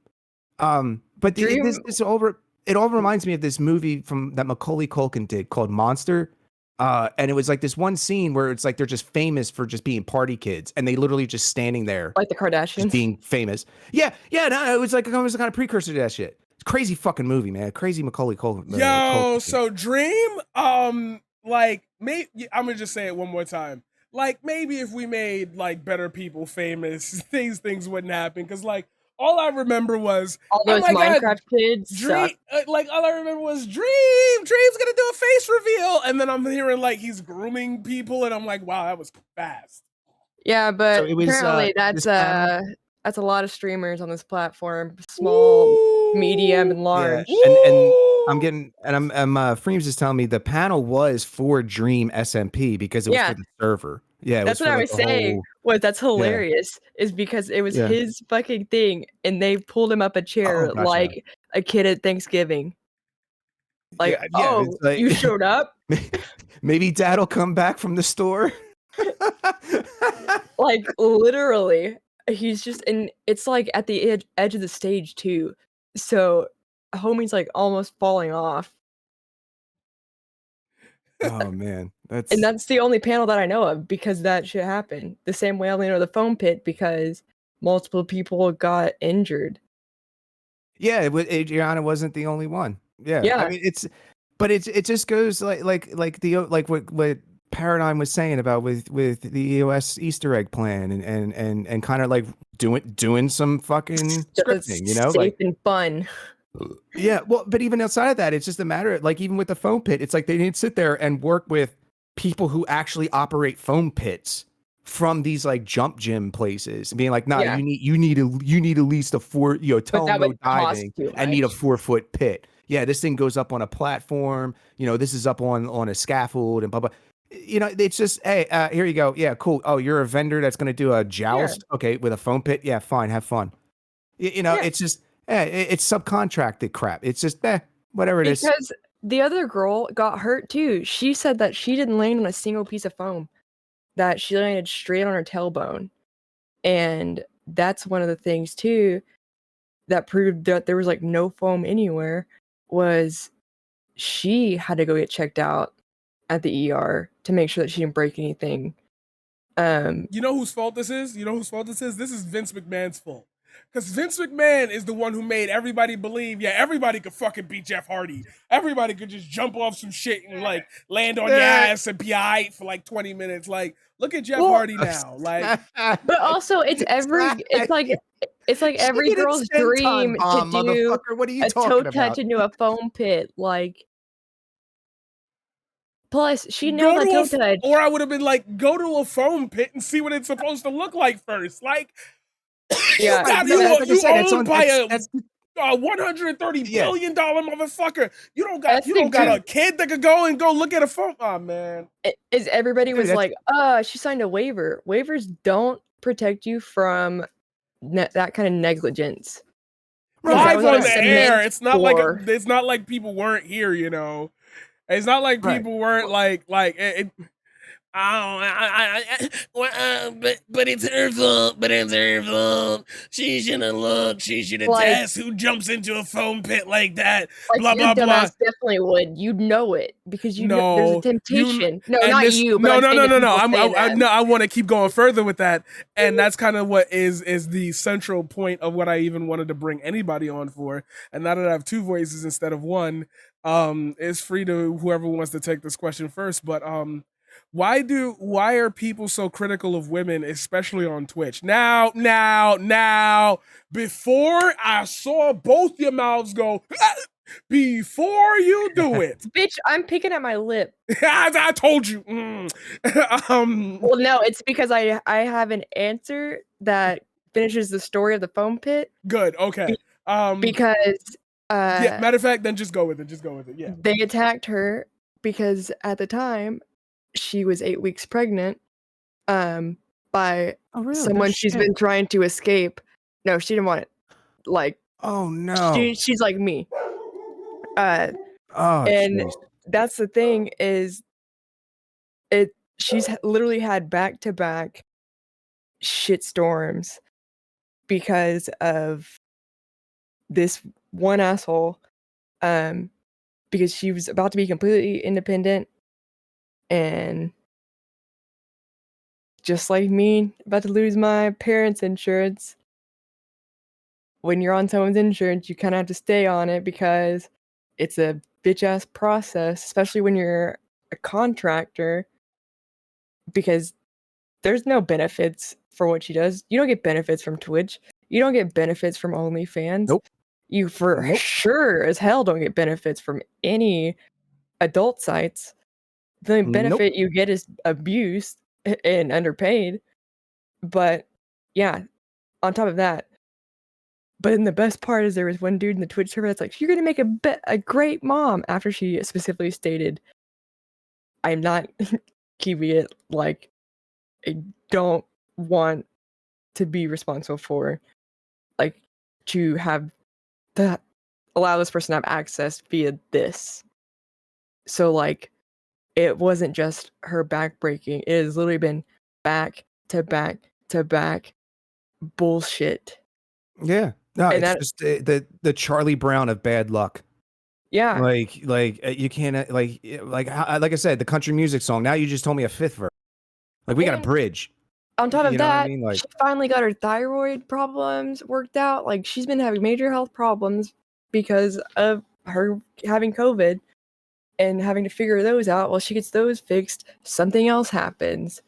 But it all reminds me of this movie from that Macaulay Culkin did called Monster. And it was like this one scene where it's like they're just famous for just being party kids, and they literally just standing there like the Kardashians just being famous. Yeah, no, it was like almost kind of precursor to that shit. It's a crazy fucking movie, man. Crazy Macaulay Culkin. Yo, so Dream, like maybe I'm gonna just say it one more time. Like maybe if we made like better people famous, things wouldn't happen. Cause like all I remember was all those Minecraft kids. Dream, like all I remember was Dream's gonna do a face reveal, and then I'm hearing like he's grooming people, and I'm like, wow, that was fast. Yeah, but so apparently that's a lot of streamers on this platform, small, medium, and large. Yeah. And I'm getting Freems is telling me the panel was for Dream SMP because it was for the server. Yeah, that's what I was saying. That's hilarious is because it was his fucking thing, and they pulled him up a chair like a kid at Thanksgiving. Like, like, you showed up. Maybe Dad'll come back from the store. Like literally, he's just, and it's like at the edge of the stage too. So, homie's like almost falling off. Oh man, that's the only panel that I know of because that shit happened. The same way I only know the foam pit because multiple people got injured. Yeah, Adriana wasn't the only one. Yeah. I mean it just goes like what Paradigm was saying about with the EOS Easter egg plan and kind of like doing some fucking scripting, safe like and fun. Yeah, well, but even outside of that, it's just a matter of like even with the foam pit, it's like they need to sit there and work with people who actually operate foam pits from these like jump gym places and being like, nah, you need at least a 4, tell them no diving and need a 4-foot pit. Yeah, this thing goes up on a platform, this is up on a scaffold and blah blah. It's just, hey, here you go. Yeah, cool. Oh, you're a vendor that's gonna do a joust, okay, with a foam pit. Yeah, fine, have fun. It's just it's subcontracted crap. It's just whatever it is. Because the other girl got hurt too. She said that she didn't land on a single piece of foam, that she landed straight on her tailbone. And that's one of the things too that proved that there was like no foam anywhere, was she had to go get checked out at the ER to make sure that she didn't break anything. You know whose fault this is? This is Vince McMahon's fault. Because Vince McMahon is the one who made everybody believe, everybody could fucking beat Jeff Hardy. Everybody could just jump off some shit and like land on your ass and be aight for like 20 minutes. Like, look at Jeff Hardy now. Like, but also it's like every girl's dream to do a toe touch into a foam pit. Like, plus she knows a toe touch. Or I would have been like, go to a foam pit and see what it's supposed to look like first. Like, you owned by a $130 billion motherfucker. You don't got a kid that could go look at a phone. Oh man, everybody was like, she signed a waiver. Waivers don't protect you from that kind of negligence. Live on the air. It's not like people weren't here. It's not like people weren't like. But it's her fault. But it's her fault. She should have looked. She should have Like- asked who jumps into a foam pit like that. Like Blah you blah blah. dumbass definitely would. You know it because you know there's a No, temptation. No, and not this- you. But No, I'm no, saying no, the no, no. people say that. No. I want to keep going further with that, and that's kind of what is the central point of what I even wanted to bring anybody on for. And now that I have two voices instead of one, it's free to whoever wants to take this question first. But why are people so critical of women, especially on Twitch? Now, before I saw both your mouths go. Before you do it, Bitch, I'm picking at my lip. I told you. Well, no, it's because I have an answer that finishes the story of the foam pit. Good. Okay. Because yeah. Matter of fact, then just go with it. Yeah. They attacked her because at the time she was 8 weeks pregnant. By someone she's been trying to escape. No, she didn't want it. Like, oh no, she's like me. And geez. that's the thing is, she's literally had back-to-back shit storms because of this one asshole. Because she was about to be completely independent, and just like me, about to lose my parents' insurance. When you're on someone's insurance, you kind of have to stay on it because it's a bitch-ass process, especially when you're a contractor, because there's no benefits for what she does. You don't get benefits from Twitch. You don't get benefits from OnlyFans. Nope. You for sure as hell don't get benefits from any adult sites. The only benefit you get is abuse and underpaid. But yeah, on top of that, but then the best part is there was one dude in the Twitch server that's like, "You're gonna make a great mom," after she specifically stated, "I'm not keeping it, like, I don't want to be responsible for, like, to have that allow this person to have access via this." So, like, it wasn't just her backbreaking. It has literally been back to back to back bullshit. Yeah. No, And it's just the Charlie Brown of bad luck. Yeah. Like you can't like I said, the country music song. Now you just told me a fifth verse. Like we got a bridge. On top of You know what that, I mean? Like, she finally got her thyroid problems worked out. Like, she's been having major health problems because of her having COVID and having to figure those out. While she gets those fixed, something else happens.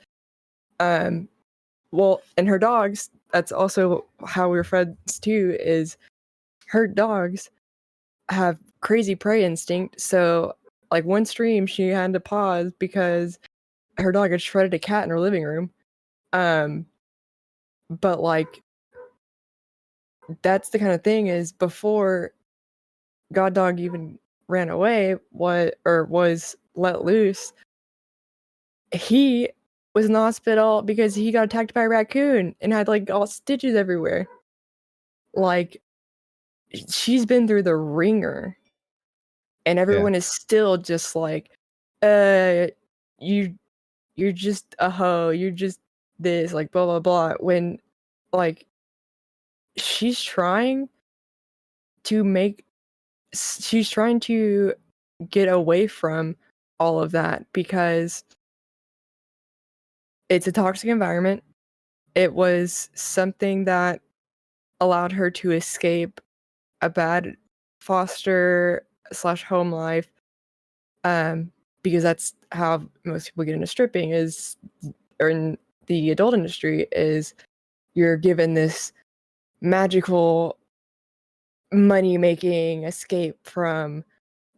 Well, and her dogs, that's also how we're friends too, is her dogs have crazy prey instinct. So, like, one stream she had to pause because her dog had shredded a cat in her living room. But like, that's the kind of thing is before God Dog even ran away, was let loose, he was in the hospital because he got attacked by a raccoon and had like all stitches everywhere. Like, she's been through the ringer, and everyone is still just like, you're just a hoe, you're just this, like, blah blah blah. When, like, she's trying to get away from all of that because it's a toxic environment. It was something that allowed her to escape a bad foster/home life, because that's how most people get into stripping or in the adult industry, is you're given this magical money-making escape from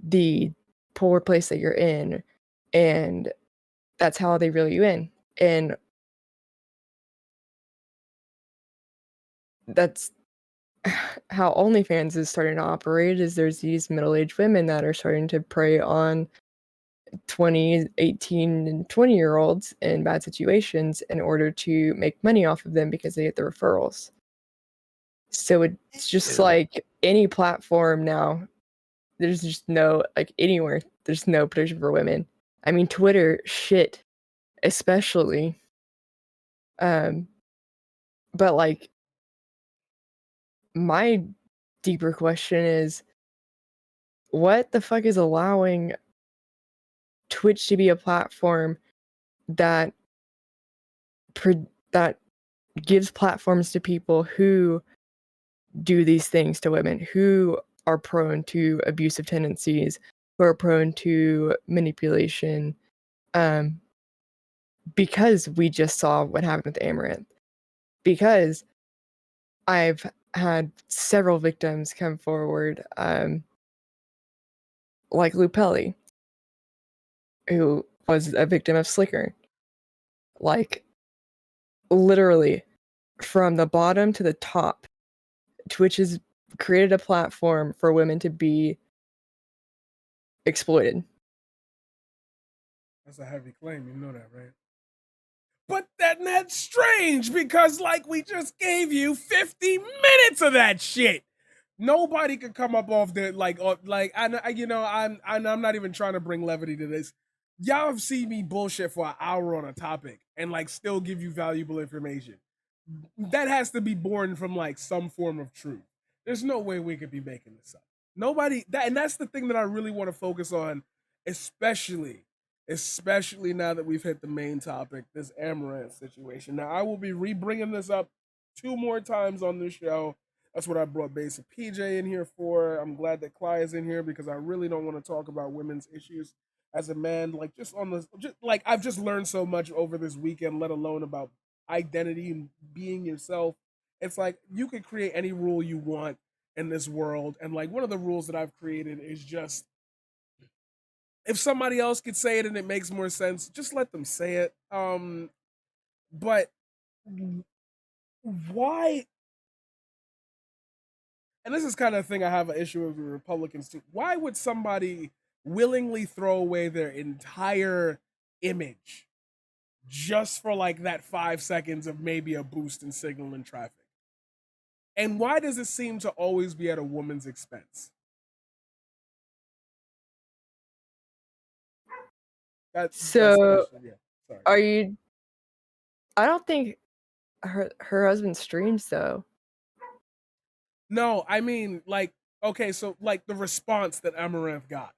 the poor place that you're in, and that's how they reel you in. And that's how OnlyFans is starting to operate, is there's these middle-aged women that are starting to prey on 20, 18, and 20-year-olds in bad situations in order to make money off of them because they get the referrals. So it's just like any platform now, there's just no, like, anywhere, there's no protection for women. I mean, Twitter, shit. especially. But like, my deeper question is, what the fuck is allowing Twitch to be a platform that that gives platforms to people who do these things to women, who are prone to abusive tendencies, who are prone to manipulation, because we just saw what happened with Amaranth. Because I've had several victims come forward, like Lupelli, who was a victim of Slicker. Like, literally, from the bottom to the top, Twitch has created a platform for women to be exploited. That's a heavy claim, you know that, right? But that's strange because, like, we just gave you 50 minutes of that shit. Nobody could come up off the I'm not even trying to bring levity to this. Y'all have seen me bullshit for an hour on a topic and like still give you valuable information. That has to be born from like some form of truth. There's no way we could be making this up. Nobody that, and that's the thing that I really want to focus on, especially now that we've hit the main topic, this Amaranth situation. Now, I will be re-bringing this up 2 more times on this show. That's what I brought BassofPJ in here for. I'm glad that Clai is in here because I really don't want to talk about women's issues as a man. Like, I've just learned so much over this weekend, let alone about identity and being yourself. It's like you could create any rule you want in this world. And like one of the rules that I've created is just, if somebody else could say it and it makes more sense, just let them say it. But why? And this is kind of the thing I have an issue with the Republicans too. Why would somebody willingly throw away their entire image just for like that 5 seconds of maybe a boost in signal and traffic? And why does it seem to always be at a woman's expense? That's yeah. Sorry. Are you? I don't think her husband streams though. No, I mean like, okay, so like the response that Amaranth got,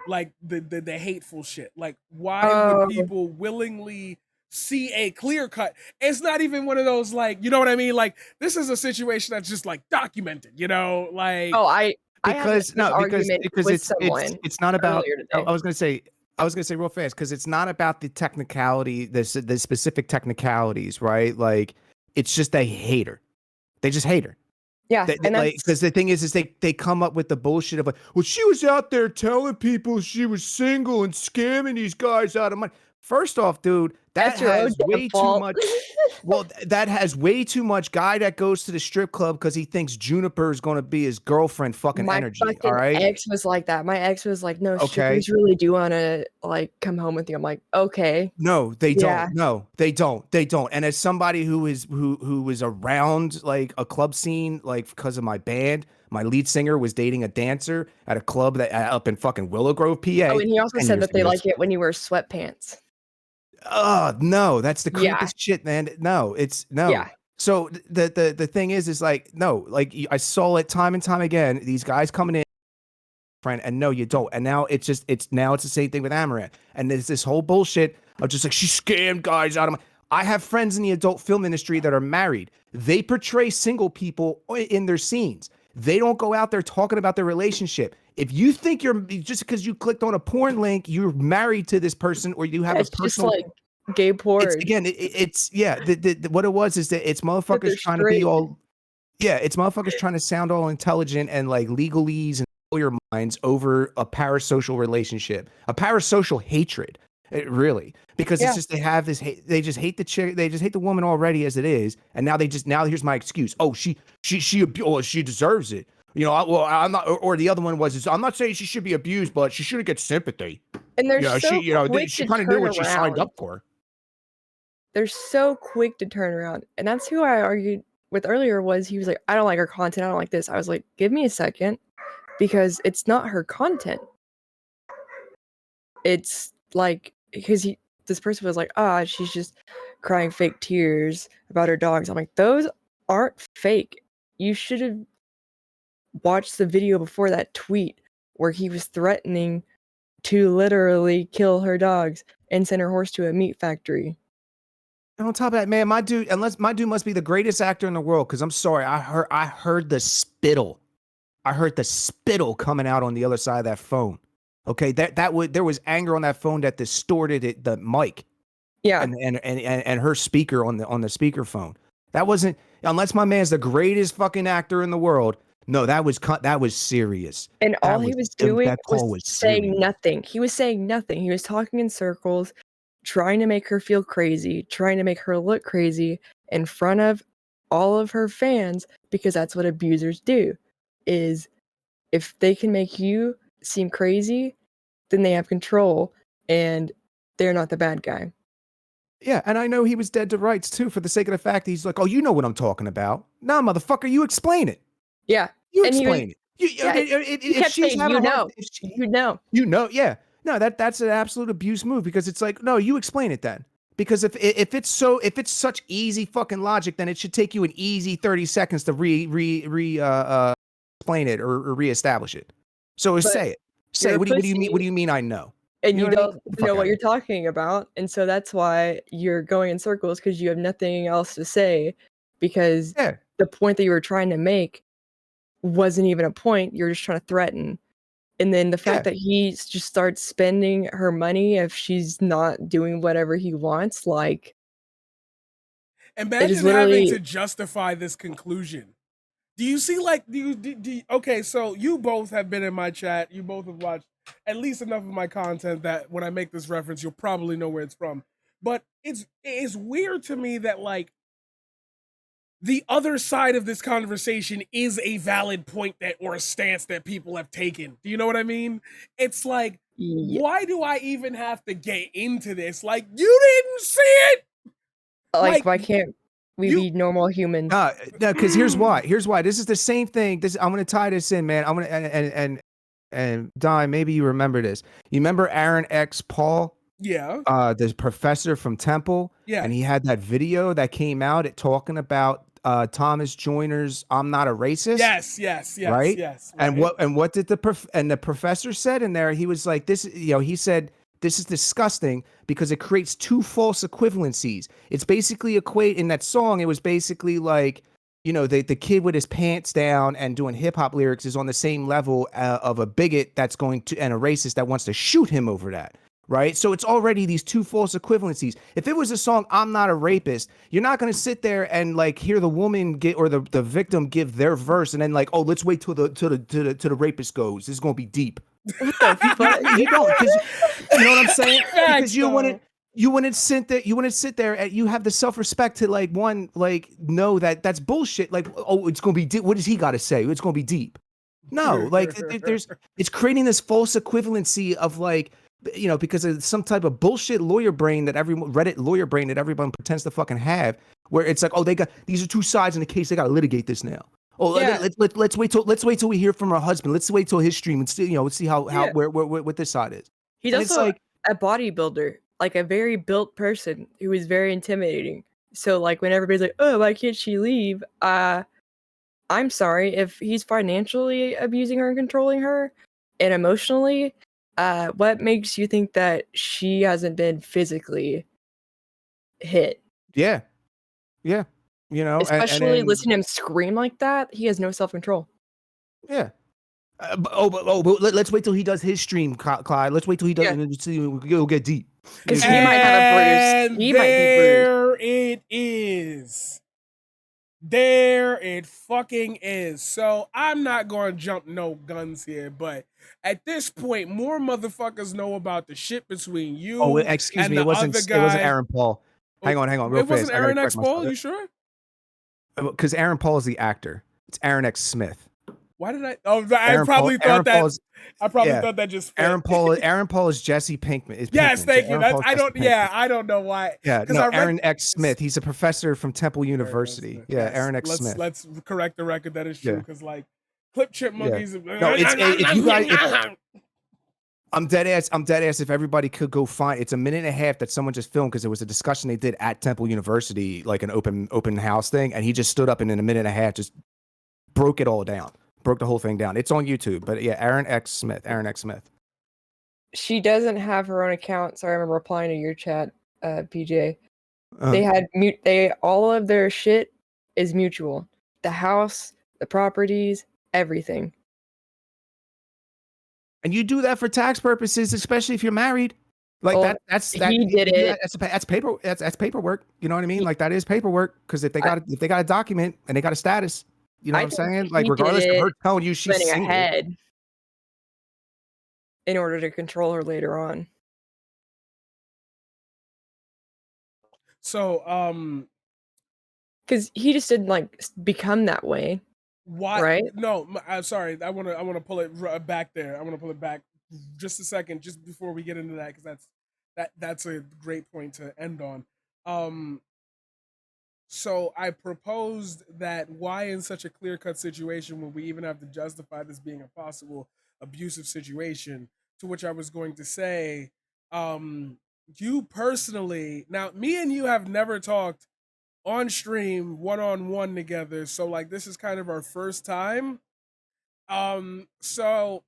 like the hateful shit. Like, why would people willingly see a clear cut? It's not even one of those like, you know what I mean? Like, this is a situation that's just like documented, you know? Like, because it's not about. I was gonna say real fast because it's not about the technicality, the specific technicalities, right? Like, it's just they hate her. They just hate her. Yeah, and because the thing is they come up with the bullshit of like, well, she was out there telling people she was single and scamming these guys out of money. First off, dude, that has way too much. Well, that has way too much guy that goes to the strip club because he thinks Juniper is going to be his girlfriend. Fucking energy. All right. My ex was like that. My ex was like, no, strippers really do want to like come home with you. I'm like, okay. No, they don't. No, they don't. They don't. And as somebody who is around like a club scene, like because of my band, my lead singer was dating a dancer at a club that up in fucking Willow Grove, PA. Oh, and he also said that they like it when you wear sweatpants. Oh no, that's the creepiest shit, man. No, it's no. Yeah. So the thing is like, no, like I saw it time and time again. These guys coming in, friend, and no, you don't. And now it's the same thing with Amaranth. And there's this whole bullshit of just like she scammed guys out of my. I have friends in the adult film industry that are married. They portray single people in their scenes. They don't go out there talking about their relationship. If you think you're just because you clicked on a porn link, you're married to this person, or you have a personal. Just like gay porn. It's what it was is that it's motherfuckers trying to be all. Yeah, it's motherfuckers trying to sound all intelligent and like legalese and blow your minds over a parasocial relationship, a parasocial hatred. Really, because it's just they have this hate. They just hate the chick. They just hate the woman already as it is, and now here's my excuse. Oh, she deserves it. You know, I'm not. Or the other one was, I'm not saying she should be abused, but she shouldn't get sympathy. And they're she kind of knew what she signed up for. They're so quick to turn around, and that's who I argued with earlier. He was like, I don't like her content. I don't like this. I was like, give me a second, because it's not her content. It's like, because this person was like, she's just crying fake tears about her dogs. I'm like, those aren't fake. You should have watched the video before that tweet where he was threatening to literally kill her dogs and send her horse to a meat factory. And on top of that, man, my dude must be the greatest actor in the world. Because I'm sorry, I heard the spittle. I heard the spittle coming out on the other side of that phone. Okay, there was anger on that phone that distorted the mic. Yeah, and her speaker on the speakerphone. That wasn't, unless my man's the greatest fucking actor in the world. No, that was serious. And all he was doing that call was saying nothing. He was saying nothing. He was talking in circles, trying to make her feel crazy, trying to make her look crazy in front of all of her fans, because that's what abusers do. Is if they can make you seem crazy, then they have control and they're not the bad guy. Yeah, and I know he was dead to rights too, for the sake of the fact that he's like, oh, you know what I'm talking about. Nah, motherfucker, you explain it. Yeah. You explain it. If she's having a heart, you know, yeah. No, that's an absolute abuse move, because it's like, no, you explain it then. Because if it's such easy fucking logic, then it should take you an easy 30 seconds to explain it or reestablish it. So say it. Say, what do you mean? What do you mean? I know. And you don't know what you're talking about, and so that's why you're going in circles, because you have nothing else to say, because the point that you were trying to make wasn't even a point. You're just trying to threaten. And then the fact that he just starts spending her money if she's not doing whatever he wants, like, imagine having to justify this conclusion. Do you see, like, okay, so you both have been in my chat. You both have watched at least enough of my content that when I make this reference, you'll probably know where it's from. But it's weird to me that, like, the other side of this conversation is a valid point or a stance that people have taken. Do you know what I mean? It's like, why do I even have to get into this? Like, you didn't see it. Like why can't we be normal humans? No, because here's why. This is the same thing. I'm gonna tie this in, man. I'm gonna and Don, maybe you remember this. You remember Aaron X. Paul? Yeah. The professor from Temple. Yeah. And he had that video that came out talking about Thomas Joyner's "I'm Not a Racist." Yes. Right. Yes. And what did the professor said in there? He was like, this. He said, this is disgusting because it creates two false equivalencies. It's basically in that song. It was basically like, the kid with his pants down and doing hip hop lyrics is on the same level of a bigot and a racist that wants to shoot him over that. Right. So it's already these two false equivalencies. If it was a song, "I'm Not a Rapist," you're not going to sit there and like hear the woman or the victim give their verse and then like, oh, let's wait till the rapist goes. This is going to be deep. What the fuck? You don't, you know what I'm saying? Because you wouldn't sit there and you have the self-respect to know that that's bullshit. Like, oh, it's going to be deep. What does he got to say? It's going to be deep. No, like it's creating this false equivalency of like, because of some type of bullshit Reddit lawyer brain that everyone pretends to fucking have, where it's like, oh, these are two sides in the case. They got to litigate this now. Oh, yeah. let's wait till we hear from her husband. Let's wait till his stream and see, see where what this side is. He's also like a bodybuilder, like a very built person who is very intimidating. So like when everybody's like, oh, why can't she leave? I'm sorry, if he's financially abusing her and controlling her and emotionally, what makes you think that she hasn't been physically hit? Yeah. Especially listen to him scream like that. He has no self-control. Yeah. But let's wait till he does his stream, Clyde. Let's wait till he does it and see. We'll get deep. Because he might have a bruise. He might be bruised. There it is. There it fucking is. So I'm not going to jump no guns here, but at this point, more motherfuckers know about the shit between you. Oh, excuse me. It wasn't Aaron Paul. Hang on. It wasn't Aaron X. Paul. You sure? Because Aaron Paul is the actor. It's Aaron X. Smith. Why did I? Oh, I probably thought that just fit. Aaron Paul is Jesse Pinkman. Yes, thank you. I don't know why. Yeah, no, Aaron X. Smith. He's a professor from Temple University. Yeah, Aaron X. Smith. Let's correct the record. That is true because like Clip Chip Monkeys. No, if you guys. I'm dead ass. I'm dead ass. If everybody could go find, it's a minute and a half that someone just filmed because there was a discussion they did at Temple University, like an open house thing, and he just stood up and in a minute and a half just broke it all down, broke the whole thing down. It's on YouTube, but yeah, Aaron X Smith. She doesn't have her own account, so I remember replying to your chat, PJ. They had all of their shit is mutual. The house, the properties, everything. And you do that for tax purposes, especially if you're married. Like Well, that's he did it. That's paper. That's paperwork. You know what I mean? Like that is paperwork because if they got a document and they got a status, you know what I'm saying? Like regardless of her telling you she's single, ahead in order to control her later on. So, because he just didn't like become that way. Why? Right? No, I'm sorry. I want to pull it back there. I want to pull it back just a second, just before we get into that, because that's a great point to end on. So I proposed that why in such a clear-cut situation would we even have to justify this being a possible abusive situation? To which I was going to say, you personally, now me and you have never talked on stream one-on-one together, so like this is kind of our first time. So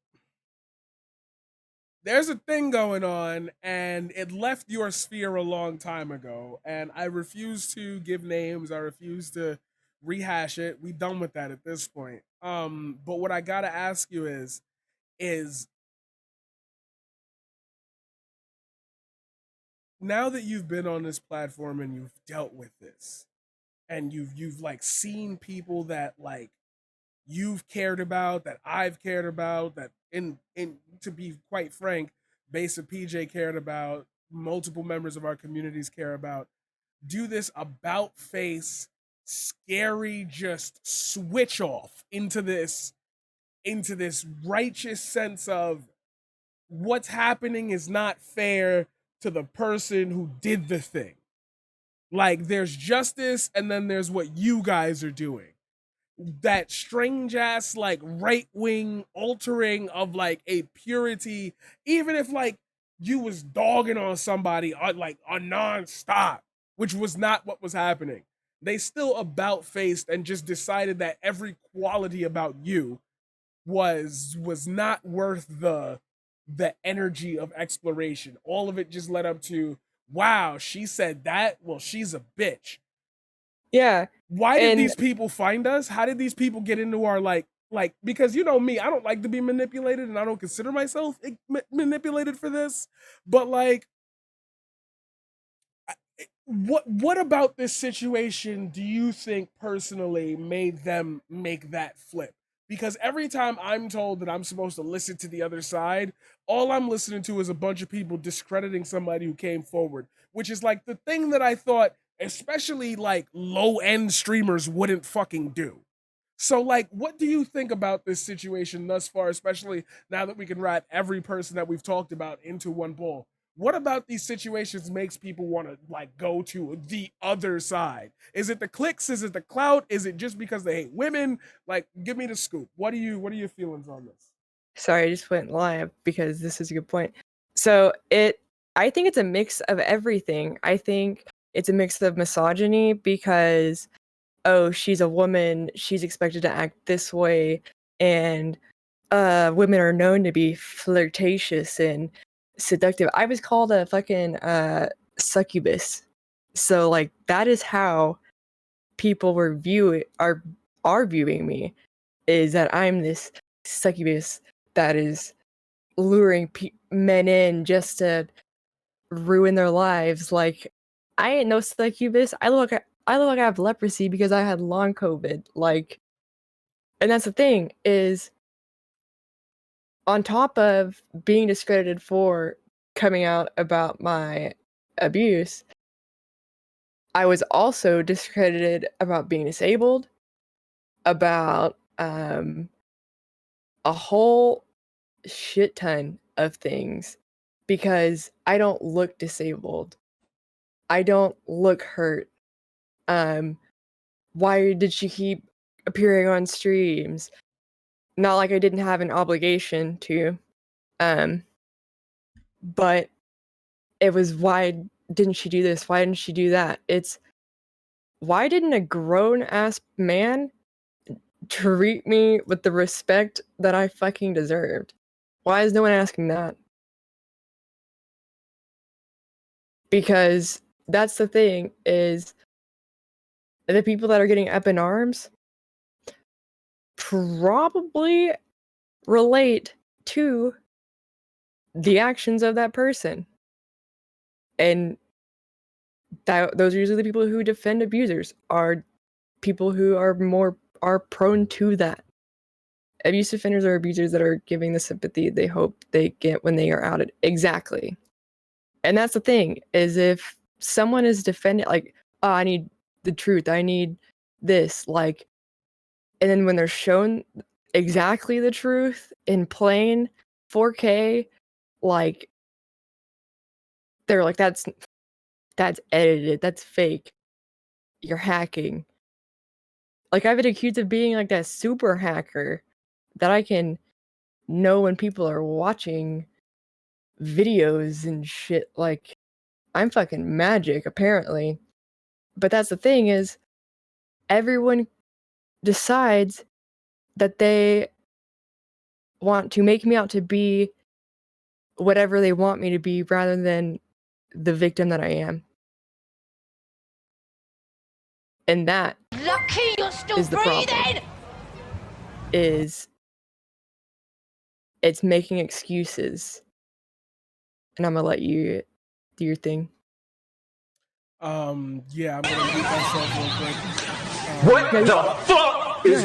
there's a thing going on and it left your sphere a long time ago, and I refuse to give names, I refuse to rehash it. We done with that at this point. But what I gotta ask you is now that you've been on this platform and you've dealt with this, and you've like seen people that like you've cared about, that I've cared about, that in to be quite frank, BassofPJ cared about, multiple members of our communities care about, do this about face scary just switch off into this righteous sense of what's happening is not fair to the person who did the thing. Like there's justice and then there's what you guys are doing. That strange ass like right wing altering of like a purity, even if like you was dogging on somebody on like a non-stop, which was not what was happening. They still about faced and just decided that every quality about you was not worth the energy of exploration. All of it just led up to, wow, she said that, well, she's a bitch. Yeah. Why did these people find us? How did these people get into our like because you know me, I don't like to be manipulated and I don't consider myself manipulated for this, but like what about this situation do you think personally made them make that flip? Because every time I'm told that I'm supposed to listen to the other side, all I'm listening to is a bunch of people discrediting somebody who came forward, which is like the thing that I thought especially like low-end streamers wouldn't fucking do. So like what do you think about this situation thus far, especially now that we can wrap every person that we've talked about into one bowl? What about these situations makes people want to like go to the other side? Is it the clicks? Is it the clout? Is it just because they hate women? Like, give me the scoop. What are your feelings on this? Sorry, I just went live because this is a good point. So I think it's a mix of everything. I think it's a mix of misogyny because, oh, she's a woman, she's expected to act this way, and women are known to be flirtatious and seductive. I was called a fucking succubus. So like that is how people are viewing me, is that I'm this succubus that is luring men in just to ruin their lives. Like I ain't no succubus. I look like I have leprosy because I had long COVID. Like, and that's the thing is, on top of being discredited for coming out about my abuse, I was also discredited about being disabled, about a whole shit ton of things, because I don't look disabled. I don't look hurt. Why did she keep appearing on streams? Not like I didn't have an obligation to. But it was, why didn't she do this? Why didn't she do that? It's, why didn't a grown-ass man treat me with the respect that I fucking deserved? Why is no one asking that? Because that's the thing, is the people that are getting up in arms probably relate to the actions of that person. And those are usually the people who defend abusers, are people who are prone to that. Abuse offenders are abusers that are giving the sympathy they hope they get when they are outed. Exactly. And that's the thing, is if someone is defending, like, oh, I need the truth, I need this, like, and then when they're shown exactly the truth in plain 4K, like, they're like, that's edited, that's fake, you're hacking. Like, I've been accused of being like that super hacker that I can know when people are watching videos and shit. Like, I'm fucking magic, apparently. But that's the thing, is everyone decides that they want to make me out to be whatever they want me to be rather than the victim that I am. And that Lucky you're still is the problem. breathing! Is it's making excuses. And I'm gonna let you do your thing. Yeah, I'm gonna mute myself real quick. What the fuck is